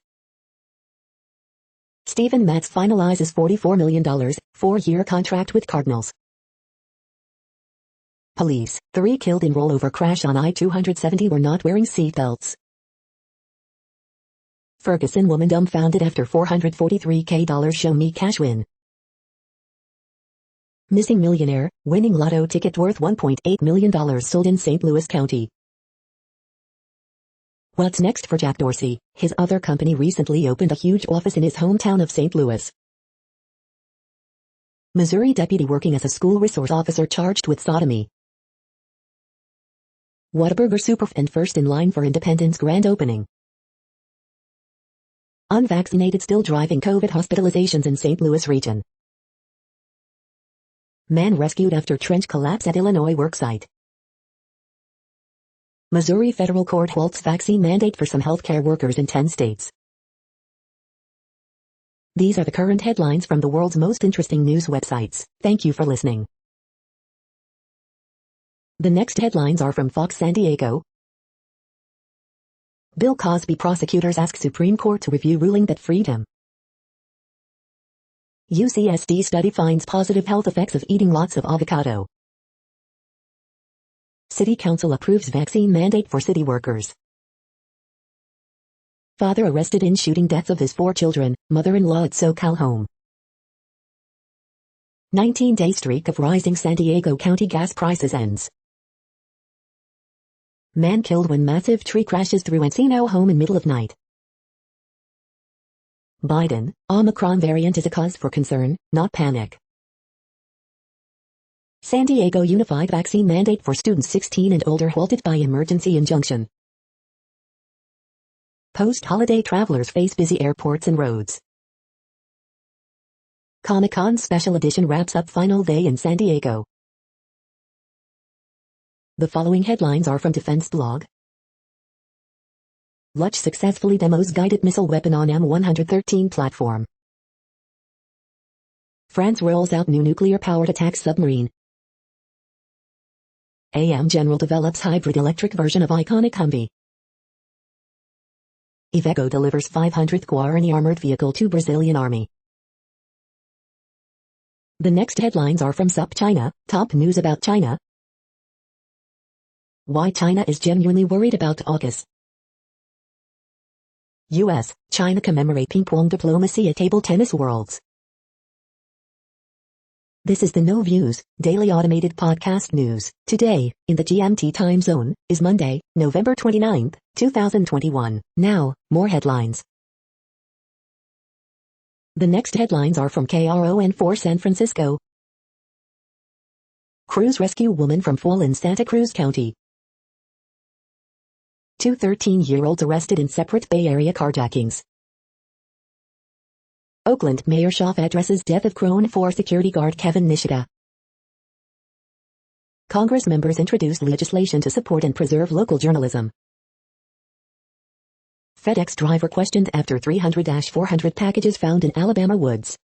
Steven Matz finalizes $44 million, 4-year contract with Cardinals. Police, 3 killed in rollover crash on I-270 were not wearing seatbelts. Ferguson woman dumbfounded after $443K show me cash win. Missing millionaire, winning lotto ticket worth $1.8 million sold in St. Louis County. What's next for Jack Dorsey? His other company recently opened a huge office in his hometown of St. Louis. Missouri deputy working as a school resource officer charged with sodomy. Whataburger superfan first in line for Independence grand opening. Unvaccinated still driving COVID hospitalizations in St. Louis region. Man rescued after trench collapse at Illinois worksite. Missouri federal court halts vaccine mandate for some healthcare workers in 10 states. These are the current headlines from the world's most interesting news websites. Thank you for listening. The next headlines are from Fox San Diego. Bill Cosby prosecutors ask Supreme Court to review ruling that freed him. UCSD study finds positive health effects of eating lots of avocado. City Council approves vaccine mandate for city workers. Father arrested in shooting deaths of his 4 children, mother-in-law at SoCal home. 19-day streak of rising San Diego County gas prices ends. Man killed when massive tree crashes through Encino home in middle of night. Biden, Omicron variant is a cause for concern, not panic. San Diego unified vaccine mandate for students 16 and older halted by emergency injunction. Post-holiday travelers face busy airports and roads. Comic-Con special edition wraps up final day in San Diego. The following headlines are from Defense Blog. Luch successfully demos guided missile weapon on M113 platform. France rolls out new nuclear-powered attack submarine. AM General develops hybrid electric version of iconic Humvee. Iveco delivers 500th Guarani armored vehicle to Brazilian army. The next headlines are from SupChina, top news about China. Why China is genuinely worried about AUKUS. U.S., China commemorate ping-pong diplomacy at Table Tennis Worlds. This is the No Views, daily automated podcast news. Today, in the GMT time zone, is Monday, November 29, 2021. Now, more headlines. The next headlines are from KRON4 San Francisco. Crews rescue woman from fall in Santa Cruz County. 2 13-year-olds arrested in separate Bay Area carjackings. Oakland Mayor Schaaf addresses death of Crone 4 security guard Kevin Nishida. Congress members introduced legislation to support and preserve local journalism. FedEx driver questioned after 300-400 packages found in Alabama woods.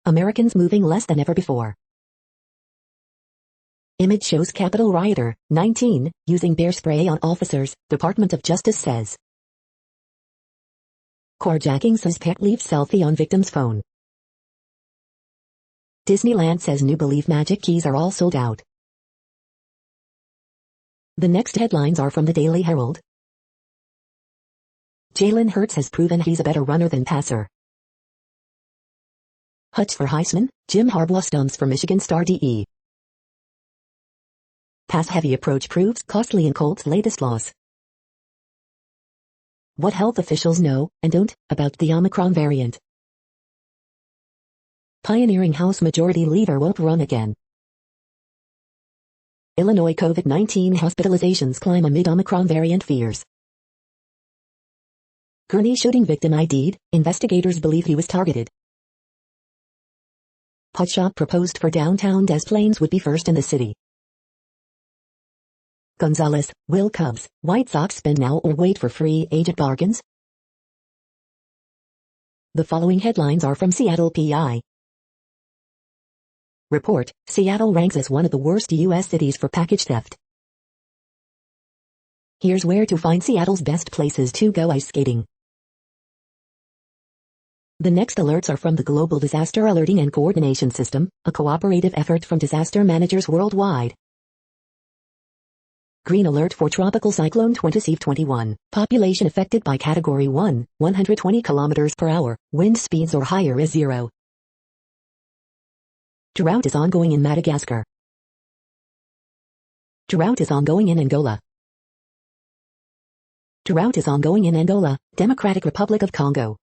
Americans moving less than ever before. Image shows Capitol rioter, 19, using bear spray on officers, Department of Justice says. Carjacking suspect leaves selfie on victim's phone. Disneyland says new Believe Magic keys are all sold out. The next headlines are from the Daily Herald. Jalen Hurts has proven he's a better runner than passer. Hutch for Heisman, Jim Harbaugh stumps for Michigan star DE. Pass-heavy approach proves costly in Colts' latest loss. What health officials know, and don't, about the Omicron variant. Pioneering House Majority Leader won't run again. Illinois COVID-19 hospitalizations climb amid Omicron variant fears. Gurney shooting victim ID'd, investigators believe he was targeted. Pot shop proposed for downtown Des Plaines would be first in the city. Gonzalez, will Cubs, White Sox spend now or wait for free agent bargains? The following headlines are from Seattle PI. Report, Seattle ranks as one of the worst U.S. cities for package theft. Here's where to find Seattle's best places to go ice skating. The next alerts are from the Global Disaster Alerting and Coordination System, a cooperative effort from disaster managers worldwide. Green alert for Tropical Cyclone 2021. Population affected by Category 1, 120 km per hour. Wind speeds or higher is 0. Drought is ongoing in Madagascar. Drought is ongoing in Angola. Drought is ongoing in Angola, Democratic Republic of Congo.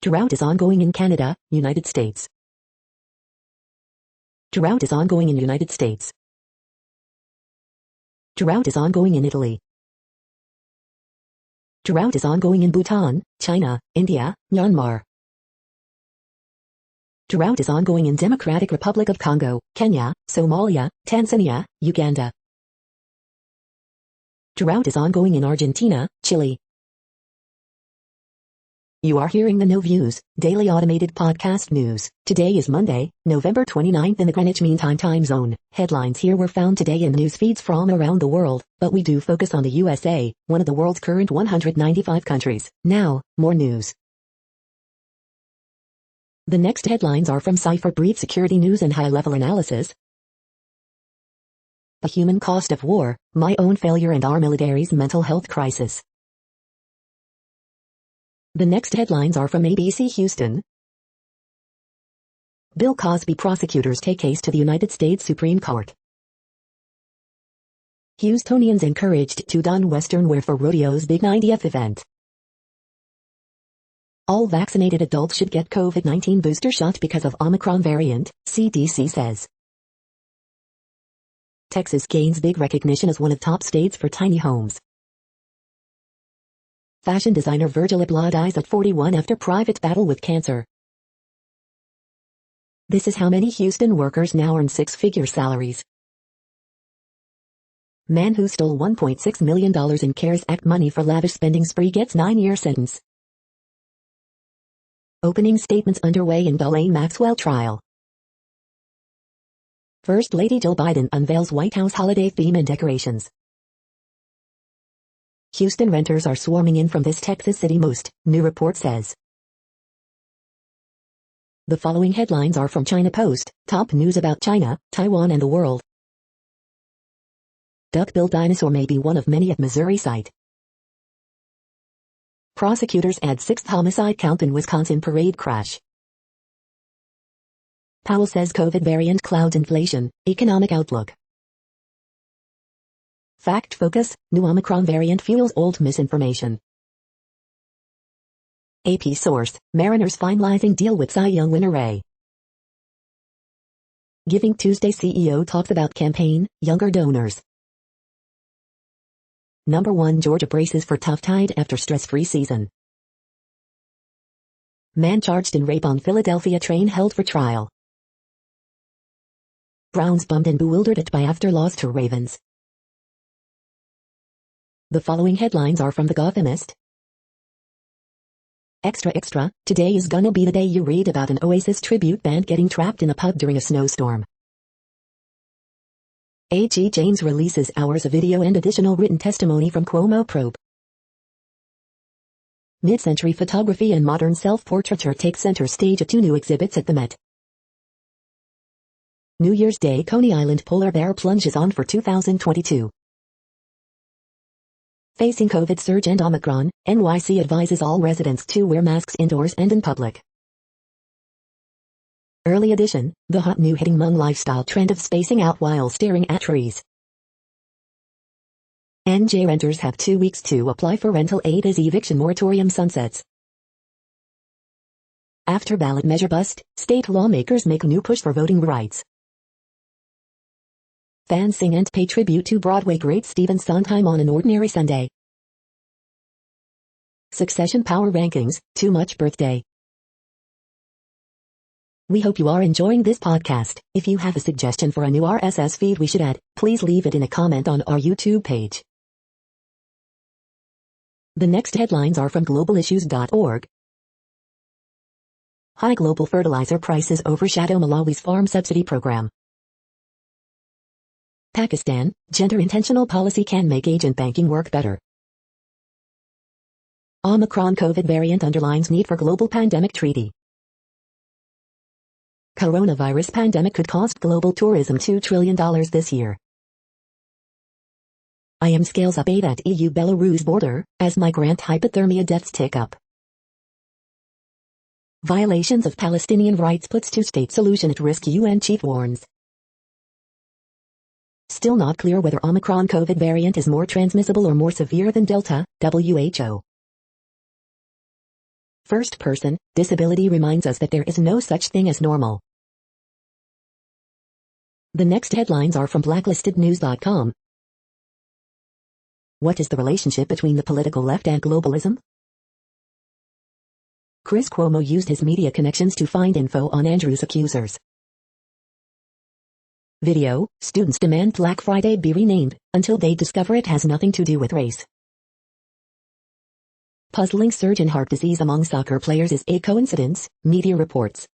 Drought is ongoing in Canada, United States. Drought is ongoing in United States. Drought is ongoing in Italy. Drought is ongoing in Bhutan, China, India, Myanmar. Drought is ongoing in Democratic Republic of Congo, Kenya, Somalia, Tanzania, Uganda. Drought is ongoing in Argentina, Chile. You are hearing the No Views, daily automated podcast news. Today is Monday, November 29th in the Greenwich Mean Time zone. Headlines here were found today in news feeds from around the world, but we do focus on the USA, one of the world's current 195 countries. Now, more news. The next headlines are from Cipher Brief Security News and High-Level Analysis. The Human Cost of War, My Own Failure and Our Military's Mental Health Crisis. The next headlines are from ABC Houston. Bill Cosby prosecutors take case to the United States Supreme Court. Houstonians encouraged to don Western wear for rodeo's big 90th event. All vaccinated adults should get COVID-19 booster shot because of Omicron variant, CDC says. Texas gains big recognition as one of top states for tiny homes. Fashion designer Virgil Abloh dies at 41 after private battle with cancer. This is how many Houston workers now earn six-figure salaries. Man who stole $1.6 million in CARES Act money for lavish spending spree gets 9-year sentence. Opening statements underway in Ghislaine Maxwell trial. First Lady Jill Biden unveils White House holiday theme and decorations. Houston renters are swarming in from this Texas city most, new report says. The following headlines are from China Post, top news about China, Taiwan and the world. Duck-billed dinosaur may be one of many at Missouri site. Prosecutors add sixth homicide count in Wisconsin parade crash. Powell says COVID variant clouds inflation, economic outlook. Fact Focus, new Omicron variant fuels old misinformation. AP source, Mariners finalizing deal with Cy Young winner Ray. Giving Tuesday CEO talks about campaign, younger donors. Number 1 Georgia braces for tough tide after stress-free season. Man charged in rape on Philadelphia train held for trial. Browns bummed and bewildered at by after loss to Ravens. The following headlines are from The Gothamist. Extra, today is gonna be the day you read about an Oasis tribute band getting trapped in a pub during a snowstorm. A.G. James releases hours of video and additional written testimony from Cuomo probe. Mid-century photography and modern self-portraiture take center stage at 2 new exhibits at the Met. New Year's Day Coney Island polar bear plunges on for 2022. Facing COVID surge and Omicron, NYC advises all residents to wear masks indoors and in public. Early edition, the hot new hitting Hmong lifestyle trend of spacing out while staring at trees. NJ renters have 2 weeks to apply for rental aid as eviction moratorium sunsets. After ballot measure bust, state lawmakers make new push for voting rights. Fans sing and pay tribute to Broadway great Stephen Sondheim on an ordinary Sunday. Succession Power Rankings, Too Much Birthday. We hope you are enjoying this podcast. If you have a suggestion for a new RSS feed we should add, please leave it in a comment on our YouTube page. The next headlines are from globalissues.org. High global fertilizer prices overshadow Malawi's farm subsidy program. Pakistan, gender-intentional policy can make agent banking work better. Omicron COVID variant underlines need for global pandemic treaty. Coronavirus pandemic could cost global tourism $2 trillion this year. IM scales up aid at EU-Belarus border, as migrant hypothermia deaths tick up. Violations of Palestinian rights puts two-state solution at risk, UN chief warns. Still not clear whether Omicron COVID variant is more transmissible or more severe than Delta, WHO. First person, disability reminds us that there is no such thing as normal. The next headlines are from blacklistednews.com. What is the relationship between the political left and globalism? Chris Cuomo used his media connections to find info on Andrew's accusers. Video, students demand Black Friday be renamed, until they discover it has nothing to do with race. Puzzling surge in heart disease among soccer players is a coincidence, media reports.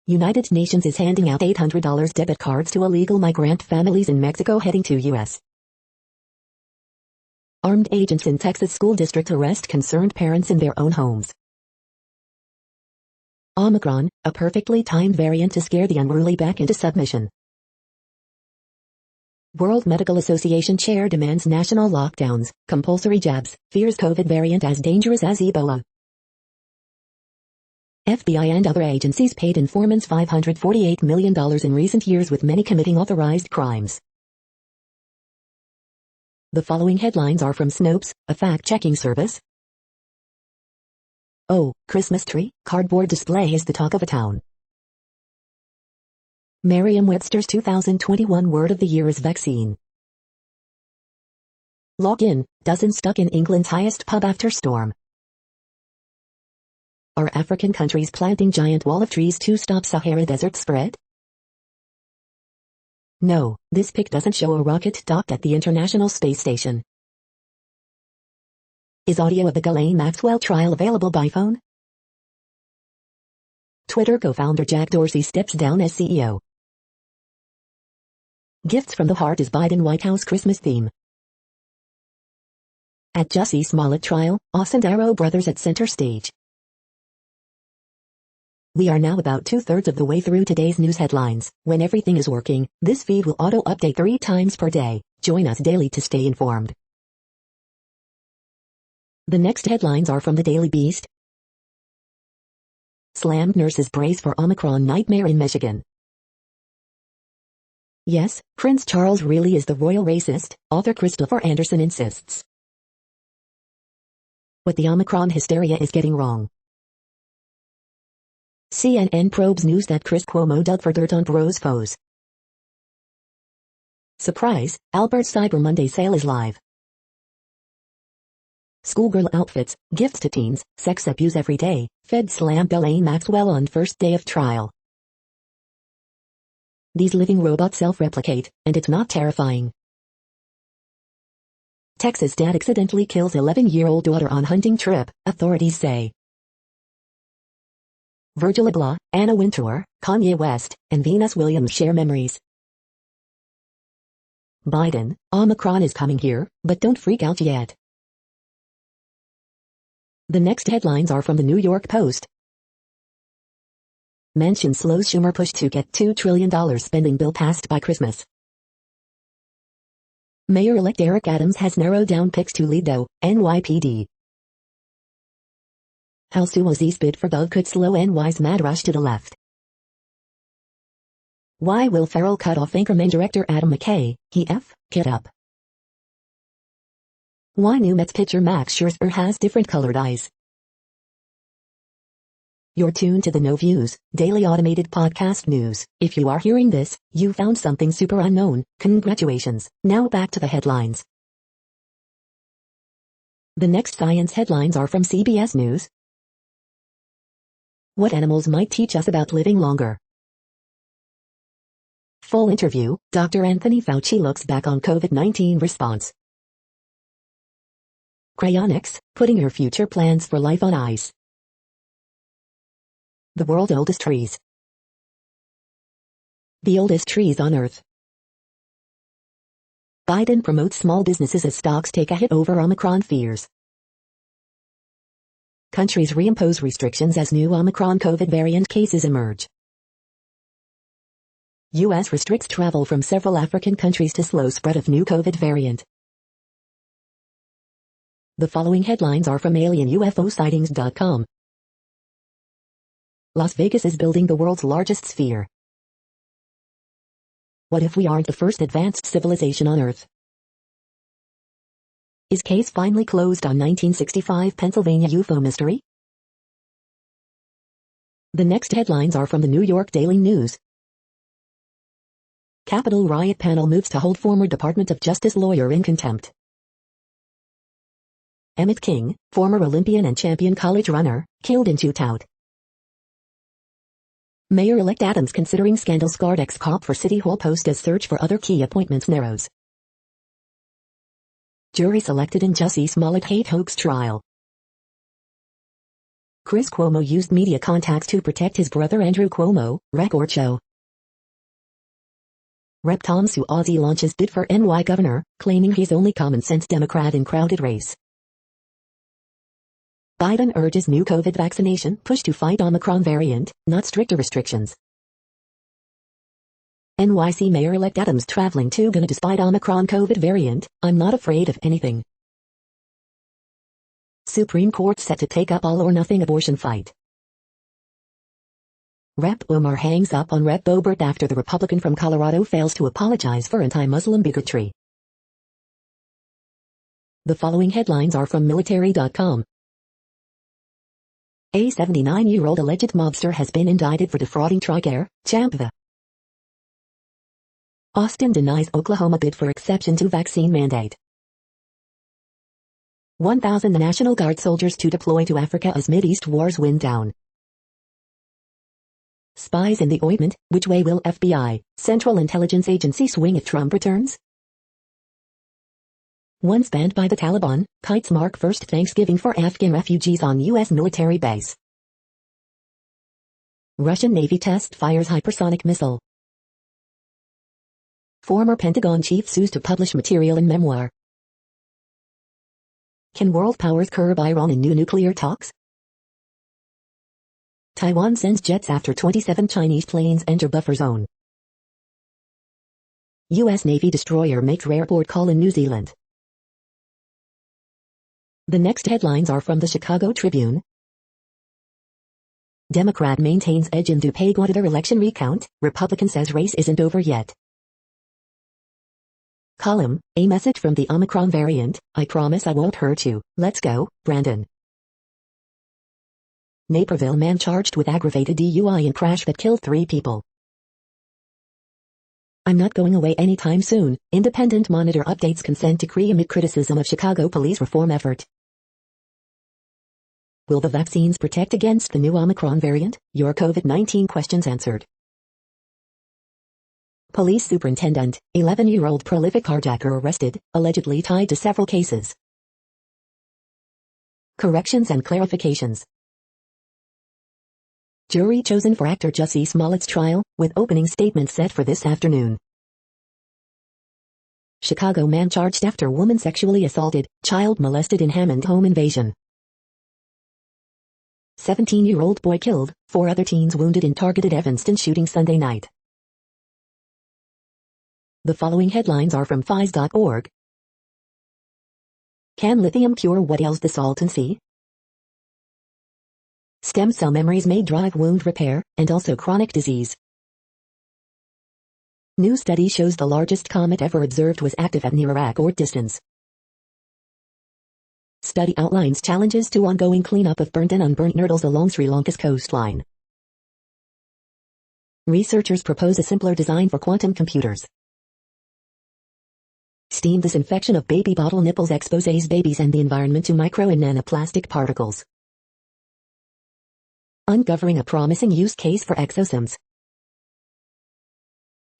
United Nations is handing out $800 debit cards to illegal migrant families in Mexico heading to U.S. Armed agents in Texas school district arrest concerned parents in their own homes. Omicron, a perfectly timed variant to scare the unruly back into submission. World Medical Association chair demands national lockdowns, compulsory jabs, fears COVID variant as dangerous as Ebola. FBI and other agencies paid informants $548 million in recent years, with many committing authorized crimes. The following headlines are from Snopes, a fact-checking service. Oh, Christmas tree, cardboard display is the talk of a town. Merriam-Webster's 2021 word of the year is vaccine. Log in, dozen stuck in England's highest pub after storm. Are African countries planting giant wall of trees to stop Sahara Desert spread? No, this pic doesn't show a rocket docked at the International Space Station. Is audio of the Ghislaine Maxwell trial available by phone? Twitter co-founder Jack Dorsey steps down as CEO. Gifts from the Heart is Biden White House Christmas theme. At Jussie Smollett trial, Ossendaro brothers at center stage. We are now about 2/3 of the way through today's news headlines. When everything is working, this feed will auto-update 3 times per day. Join us daily to stay informed. The next headlines are from the Daily Beast. Slammed nurses brace for Omicron nightmare in Michigan. Yes, Prince Charles really is the royal racist, author Christopher Anderson insists. What the Omicron hysteria is getting wrong. CNN probes news that Chris Cuomo dug for dirt on bros foes. Surprise, Albert's Cyber Monday sale is live. Schoolgirl outfits, gifts to teens, sex abuse every day, Fed slammed Ghislaine Maxwell on first day of trial. These living robots self-replicate, and it's not terrifying. Texas dad accidentally kills 11-year-old daughter on hunting trip, authorities say. Virgil Abloh, Anna Wintour, Kanye West, and Venus Williams share memories. Biden, Omicron is coming here, but don't freak out yet. The next headlines are from the New York Post. Manchin slows Schumer push to get $2 trillion spending bill passed by Christmas. Mayor-elect Eric Adams has narrowed down picks to lead though, NYPD. How Suozzi's bid for Gov could slow NY's mad rush to the left. Why Will Ferrell cut off Anchorman director Adam McKay, get up. Why new Mets pitcher Max Scherzer has different colored eyes. You're tuned to the No Views, daily automated podcast news. If you are hearing this, you found something super unknown. Congratulations. Now back to the headlines. The next science headlines are from CBS News. What animals might teach us about living longer. Full interview, Dr. Anthony Fauci looks back on COVID-19 response. Cryonics, putting your future plans for life on ice. The world's oldest trees. The oldest trees on Earth. Biden promotes small businesses as stocks take a hit over Omicron fears. Countries reimpose restrictions as new Omicron COVID variant cases emerge. U.S. restricts travel from several African countries to slow spread of new COVID variant. The following headlines are from alienUFOsightings.com. Las Vegas is building the world's largest sphere. What if we aren't the first advanced civilization on Earth? Is case finally closed on 1965 Pennsylvania UFO mystery? The next headlines are from the New York Daily News. Capitol riot panel moves to hold former Department of Justice lawyer in contempt. Emmett King, former Olympian and champion college runner, killed in shootout. Mayor-elect Adams considering scandal-scarred ex-cop for City Hall post as search for other key appointments narrows. Jury selected in Jussie Smollett hate hoax trial. Chris Cuomo used media contacts to protect his brother Andrew Cuomo, record show. Rep Tom Suozzi launches bid for NY governor, claiming he's only common-sense Democrat in crowded race. Biden urges new COVID vaccination push to fight Omicron variant, not stricter restrictions. NYC Mayor-elect Adams traveling to Ghana despite Omicron COVID variant, I'm not afraid of anything. Supreme Court set to take up all-or-nothing abortion fight. Rep Omar hangs up on Rep Boebert after the Republican from Colorado fails to apologize for anti-Muslim bigotry. The following headlines are from military.com. A 79-year-old alleged mobster has been indicted for defrauding TRICARE, Champa. Austin denies Oklahoma bid for exception to vaccine mandate. 1,000 National Guard soldiers to deploy to Africa as Mideast wars wind down. Spies in the ointment, which way will FBI, Central Intelligence Agency swing if Trump returns? Once banned by the Taliban, kites mark first Thanksgiving for Afghan refugees on U.S. military base. Russian Navy test fires hypersonic missile. Former Pentagon chief sues to publish material in memoir. Can world powers curb Iran in new nuclear talks? Taiwan sends jets after 27 Chinese planes enter buffer zone. U.S. Navy destroyer makes rare port call in New Zealand. The next headlines are from the Chicago Tribune. Democrat maintains edge in DuPage auditor election recount, Republican says race isn't over yet. Column, a message from the Omicron variant, I promise I won't hurt you, let's go, Brandon. Naperville man charged with aggravated DUI in crash that killed 3 people. I'm not going away anytime soon, Independent Monitor updates consent decree amid criticism of Chicago police reform effort. Will the vaccines protect against the new Omicron variant? Your COVID-19 questions answered. Police superintendent, 11-year-old prolific carjacker arrested, allegedly tied to several cases. Corrections and clarifications. Jury chosen for actor Jussie Smollett's trial, with opening statement set for this afternoon. Chicago man charged after woman sexually assaulted, child molested in Hammond home invasion. 17-year-old boy killed, 4 other teens wounded in targeted Evanston shooting Sunday night. The following headlines are from phys.org. Can lithium cure what ails the Salton Sea? Stem cell memories may drive wound repair, and also chronic disease. New study shows the largest comet ever observed was active at near a record distance. Study outlines challenges to ongoing cleanup of burnt and unburnt nurdles along Sri Lanka's coastline. Researchers propose a simpler design for quantum computers. Steam disinfection of baby bottle nipples exposes babies and the environment to micro and nanoplastic particles. Uncovering a promising use case for exosomes.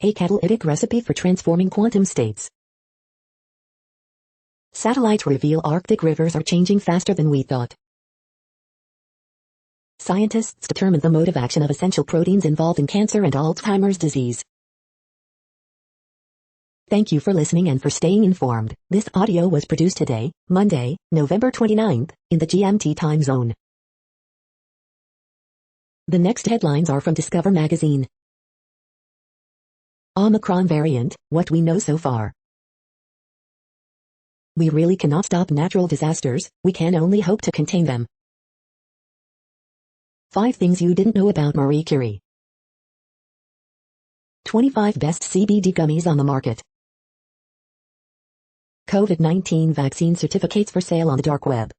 A catalytic recipe for transforming quantum states. Satellites reveal Arctic rivers are changing faster than we thought. Scientists determine the mode of action of essential proteins involved in cancer and Alzheimer's disease. Thank you for listening and for staying informed. This audio was produced today, Monday, November 29th, in the GMT time zone. The next headlines are from Discover magazine. Omicron variant, what we know so far. We really cannot stop natural disasters, we can only hope to contain them. 5 things you didn't know about Marie Curie. 25 best CBD gummies on the market. COVID-19 vaccine certificates for sale on the dark web.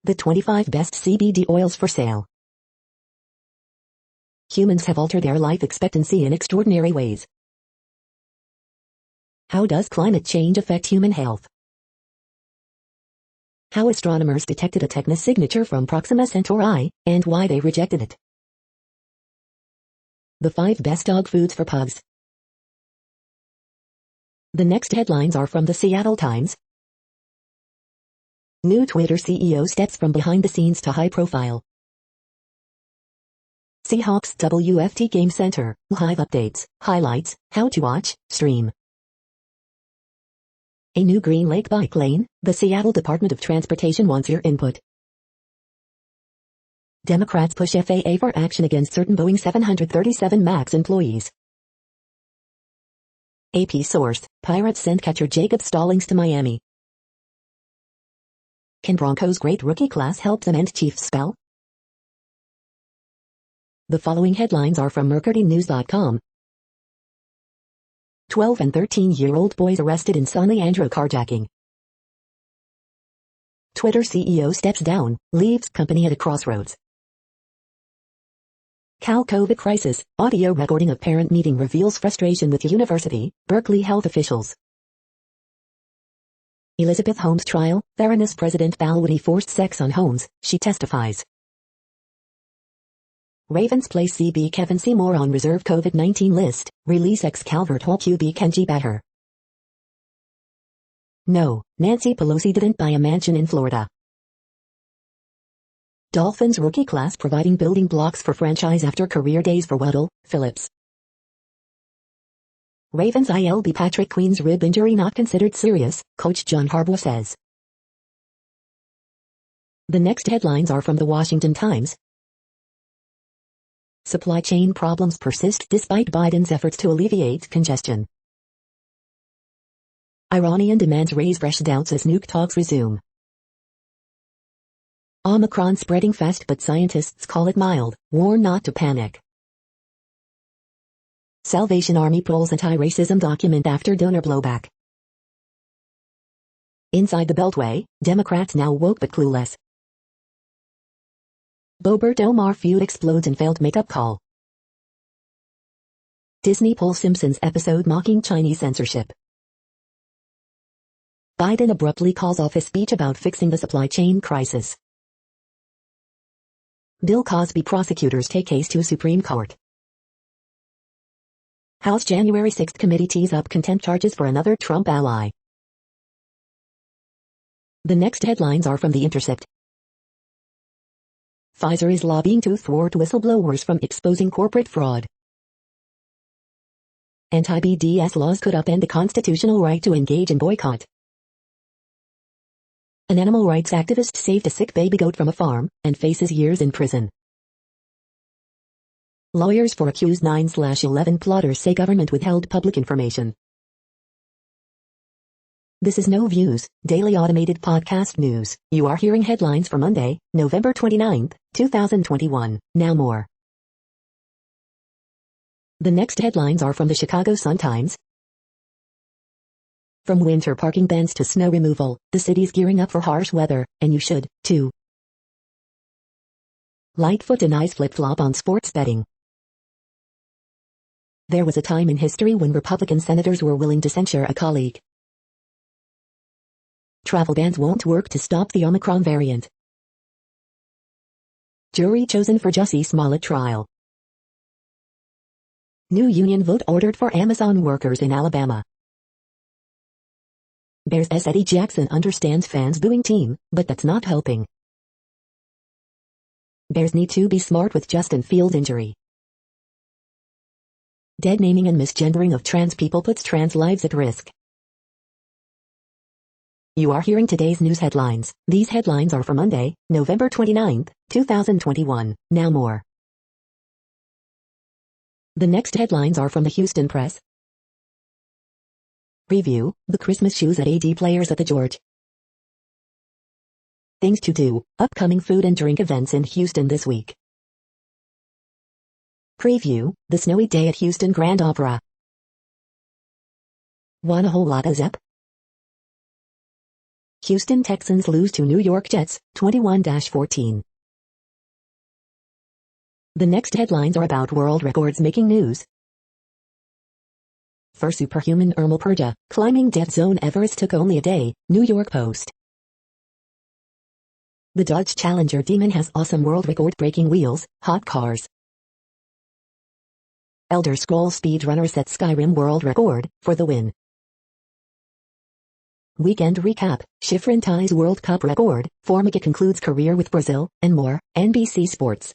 The 25 best CBD oils for sale. Humans have altered their life expectancy in extraordinary ways. How does climate change affect human health? How astronomers detected a Technus signature from Proxima Centauri, and why they rejected it. The 5 best dog foods for pugs. The next headlines are from the Seattle Times. New Twitter CEO steps from behind the scenes to high profile. Seahawks WFT Game Center, live updates, highlights, how to watch, stream. A new Green Lake bike lane, the Seattle Department of Transportation wants your input. Democrats push FAA for action against certain Boeing 737 MAX employees. AP source, Pirates send catcher Jacob Stallings to Miami. Can Broncos' great rookie class help them end Chiefs' spell? The following headlines are from MercuryNews.com. 12 and 13-year-old boys arrested in San Leandro carjacking. Twitter CEO steps down, leaves company at a crossroads. Cal COVID crisis, audio recording of parent meeting reveals frustration with university, Berkeley health officials. Elizabeth Holmes trial, Theranos President Balwani forced sex on Holmes, she testifies. Ravens place CB Kevin Seymour on reserve COVID-19 list, release ex-Calvert Hall QB Kenji Batter. No, Nancy Pelosi didn't buy a mansion in Florida. Dolphins rookie class providing building blocks for franchise after career days for Waddle, Phillips. Ravens ILB Patrick Queen's rib injury not considered serious, Coach John Harbaugh says. The next headlines are from the Washington Times. Supply chain problems persist despite Biden's efforts to alleviate congestion. Iranian demands raise fresh doubts as nuke talks resume. Omicron spreading fast but scientists call it mild, warn not to panic. Salvation Army pulls anti-racism document after donor blowback. Inside the Beltway, Democrats now woke but clueless. Bobert Omar feud explodes in failed makeup call. Disney pulls Simpsons episode mocking Chinese censorship. Biden abruptly calls off his speech about fixing the supply chain crisis. Bill Cosby prosecutors take case to Supreme Court. House January 6 committee tees up contempt charges for another Trump ally. The next headlines are from The Intercept. Pfizer is lobbying to thwart whistleblowers from exposing corporate fraud. Anti-BDS laws could upend the constitutional right to engage in boycott. An animal rights activist saved a sick baby goat from a farm and faces years in prison. Lawyers for accused 9/11 plotters say government withheld public information. This is No Views, daily automated podcast news. You are hearing headlines for Monday, November 29, 2021. Now more. The next headlines are from the Chicago Sun-Times. From winter parking bans to snow removal, the city's gearing up for harsh weather, and you should, too. Lightfoot denies flip-flop on sports betting. There was a time in history when Republican senators were willing to censure a colleague. Travel bans won't work to stop the Omicron variant. Jury chosen for Jussie Smollett trial. New union vote ordered for Amazon workers in Alabama. Bears' Eddie Jackson understands fans booing team, but that's not helping. Bears need to be smart with Justin Fields' injury. Dead naming and misgendering of trans people puts trans lives at risk. You are hearing today's news headlines. These headlines are for Monday, November 29, 2021. Now more. The next headlines are from the Houston Press. Preview, the Christmas shoes at AD players at the George. Things to do, upcoming food and drink events in Houston this week. Preview, the snowy day at Houston Grand Opera. Want a whole lot of zep? Houston Texans lose to New York Jets, 21-14. The next headlines are about world records making news. For superhuman Ermal Purja, climbing death zone Everest took only a day, New York Post. The Dodge Challenger Demon has awesome world record-breaking wheels, hot cars. Elder Scrolls speedrunner sets Skyrim world record, for the win. Weekend recap, Schifrin ties World Cup record, Formiga concludes career with Brazil, and more, NBC Sports.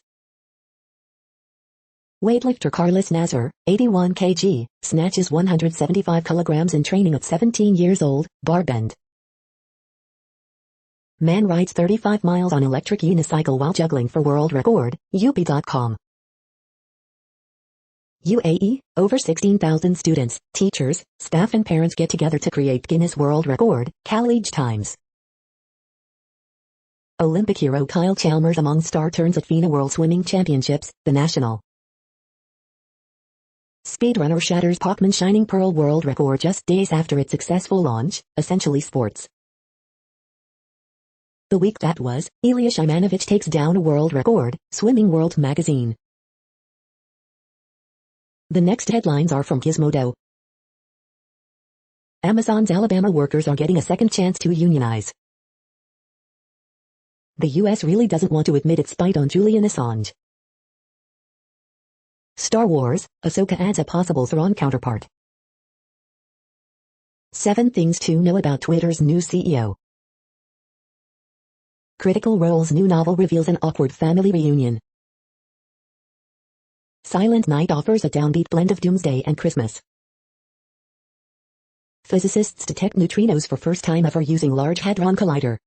Weightlifter Carlos Nazar, 81 kg, snatches 175 kilograms in training at 17 years old, bar bend. Man rides 35 miles on electric unicycle while juggling for world record, UP.com. UAE, over 16,000 students, teachers, staff and parents get together to create Guinness World Record, Khaleej Times. Olympic hero Kyle Chalmers among star turns at FINA World Swimming Championships, the National. Speedrunner shatters Pacman Shining Pearl World Record just days after its successful launch, Essentially Sports. The week that was, Ilya Shimanovic takes down a world record, Swimming World magazine. The next headlines are from Gizmodo. Amazon's Alabama workers are getting a second chance to unionize. The U.S. really doesn't want to admit its spite on Julian Assange. Star Wars, Ahsoka adds a possible Thrawn counterpart. 7 things to know about Twitter's new CEO. Critical Role's new novel reveals an awkward family reunion. Silent Night offers a downbeat blend of Doomsday and Christmas. Physicists detect neutrinos for first time ever using Large Hadron Collider.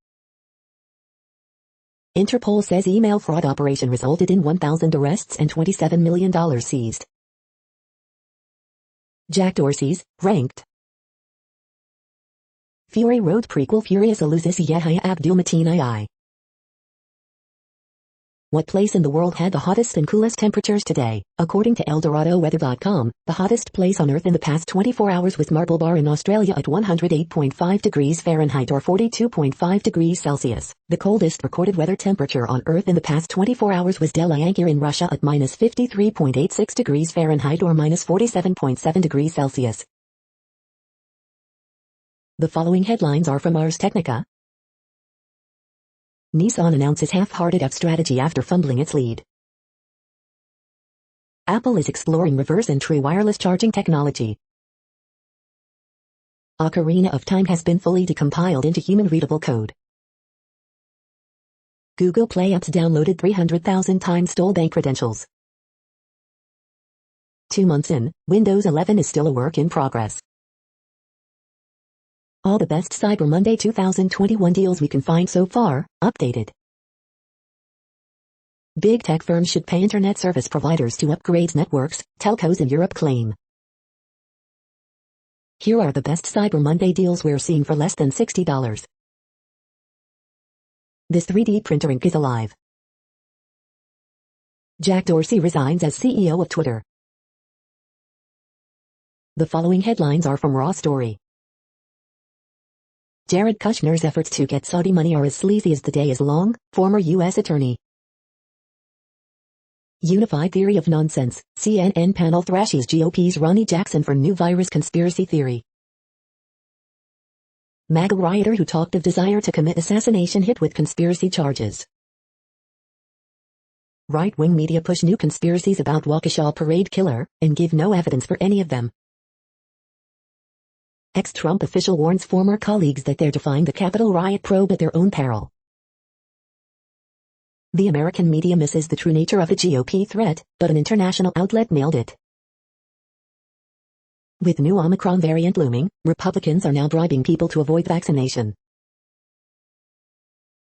Interpol says email fraud operation resulted in 1,000 arrests and $27 million seized. Jack Dorsey's, Ranked. Fury Road prequel Furious Elusis Yahya Abdul-Mateen II. What place in the world had the hottest and coolest temperatures today? According to ElDoradoWeather.com, the hottest place on Earth in the past 24 hours was Marble Bar in Australia at 108.5 degrees Fahrenheit or 42.5 degrees Celsius. The coldest recorded weather temperature on Earth in the past 24 hours was Delayankir in Russia at minus 53.86 degrees Fahrenheit or minus 47.7 degrees Celsius. The following headlines are from Ars Technica. Nissan announces half-hearted F strategy after fumbling its lead. Apple is exploring reverse entry wireless charging technology. Ocarina of Time has been fully decompiled into human-readable code. Google Play apps downloaded 300,000 times stole bank credentials. 2 months in, Windows 11 is still a work in progress. All the best Cyber Monday 2021 deals we can find so far, updated. Big tech firms should pay internet service providers to upgrade networks, telcos in Europe claim. Here are the best Cyber Monday deals we're seeing for less than $60. This 3D printer ink is alive. Jack Dorsey resigns as CEO of Twitter. The following headlines are from Raw Story. Jared Kushner's efforts to get Saudi money are as sleazy as the day is long, former U.S. attorney. Unified theory of nonsense, CNN panel thrashes GOP's Ronnie Jackson for new virus conspiracy theory. MAGA rioter who talked of desire to commit assassination hit with conspiracy charges. Right-wing media push new conspiracies about Waukesha parade killer, and give no evidence for any of them. Ex-Trump official warns former colleagues that they're defying the Capitol riot probe at their own peril. The American media misses the true nature of the GOP threat, but an international outlet nailed it. With new Omicron variant looming, Republicans are now bribing people to avoid vaccination.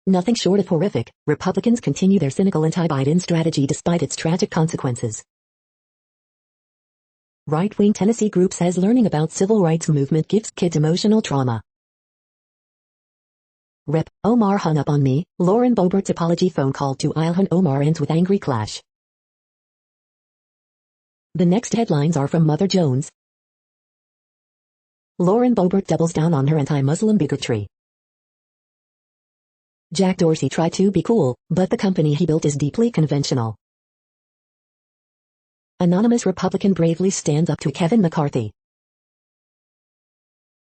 Nothing short of horrific, Republicans continue their cynical anti-Biden strategy despite its tragic consequences. Right-wing Tennessee group says learning about civil rights movement gives kids emotional trauma. Rep. Omar hung up on me. Lauren Boebert's apology phone call to Ilhan Omar ends with angry clash. The next headlines are from Mother Jones. Lauren Boebert doubles down on her anti-Muslim bigotry. Jack Dorsey tried to be cool, but the company he built is deeply conventional. Anonymous Republican bravely stands up to Kevin McCarthy.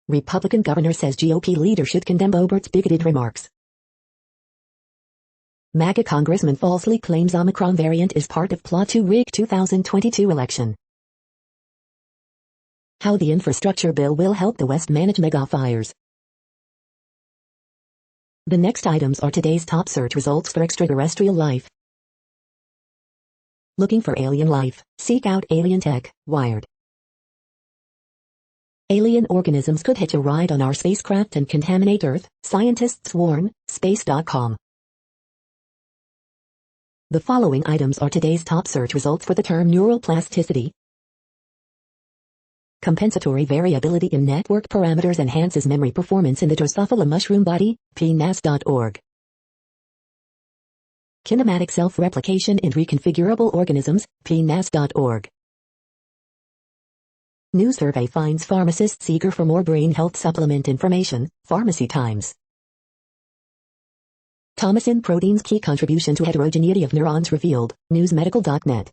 Republican governor says GOP leader should condemn Boebert's bigoted remarks. MAGA congressman falsely claims Omicron variant is part of plot to rig 2022 election. How the infrastructure bill will help the West manage mega fires. The next items are today's top search results for extraterrestrial life. Looking for alien life? Seek out alien tech. Wired. Alien organisms could hitch a ride on our spacecraft and contaminate Earth, scientists warn. Space.com. The following items are today's top search results for the term neural plasticity. Compensatory variability in network parameters enhances memory performance in the Drosophila mushroom body. PNAS.org. Kinematic self-replication in reconfigurable organisms. PNAS.org. New survey finds pharmacists eager for more brain health supplement information. Pharmacy Times. Thomasin protein's key contribution to heterogeneity of neurons revealed. Newsmedical.net.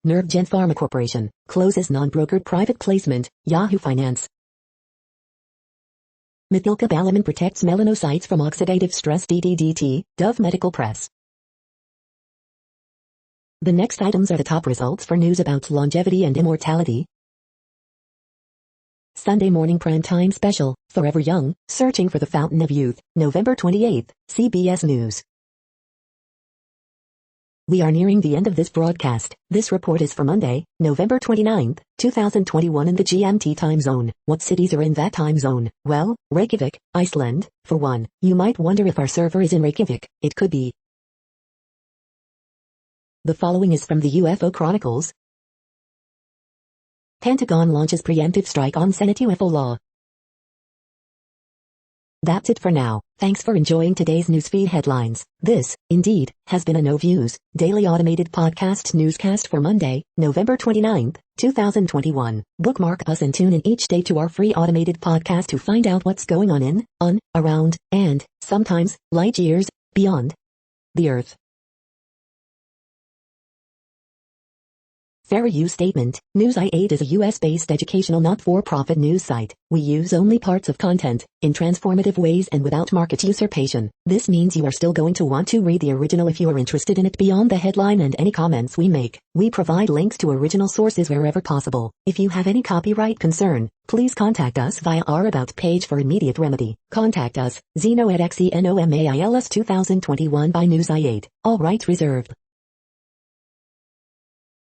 NerveGen Pharma Corporation closes non-brokered private placement. Yahoo Finance. Methylcobalamin protects melanocytes from oxidative stress. DDDT. Dove Medical Press. The next items are the top results for news about longevity and immortality. Sunday morning primetime special, Forever Young, Searching for the Fountain of Youth, November 28, CBS News. We are nearing the end of this broadcast. This report is for Monday, November 29, 2021 in the GMT time zone. What cities are in that time zone? Well, Reykjavik, Iceland, for one. You might wonder if our server is in Reykjavik. It could be. The following is from the UFO Chronicles. Pentagon launches preemptive strike on Senate UFO law. That's it for now. Thanks for enjoying today's newsfeed headlines. This, indeed, has been a No Views, daily automated podcast newscast for Monday, November 29, 2021. Bookmark us and tune in each day to our free automated podcast to find out what's going on, around, and, sometimes, light years, beyond the Earth. Fair use statement. News i8 is a US-based educational not-for-profit news site. We use only parts of content, in transformative ways and without market usurpation. This means you are still going to want to read the original if you are interested in it beyond the headline and any comments we make. We provide links to original sources wherever possible. If you have any copyright concern, please contact us via our About page for immediate remedy. Contact us, Zeno at XENOMAILS 2021 by News i8. All rights reserved.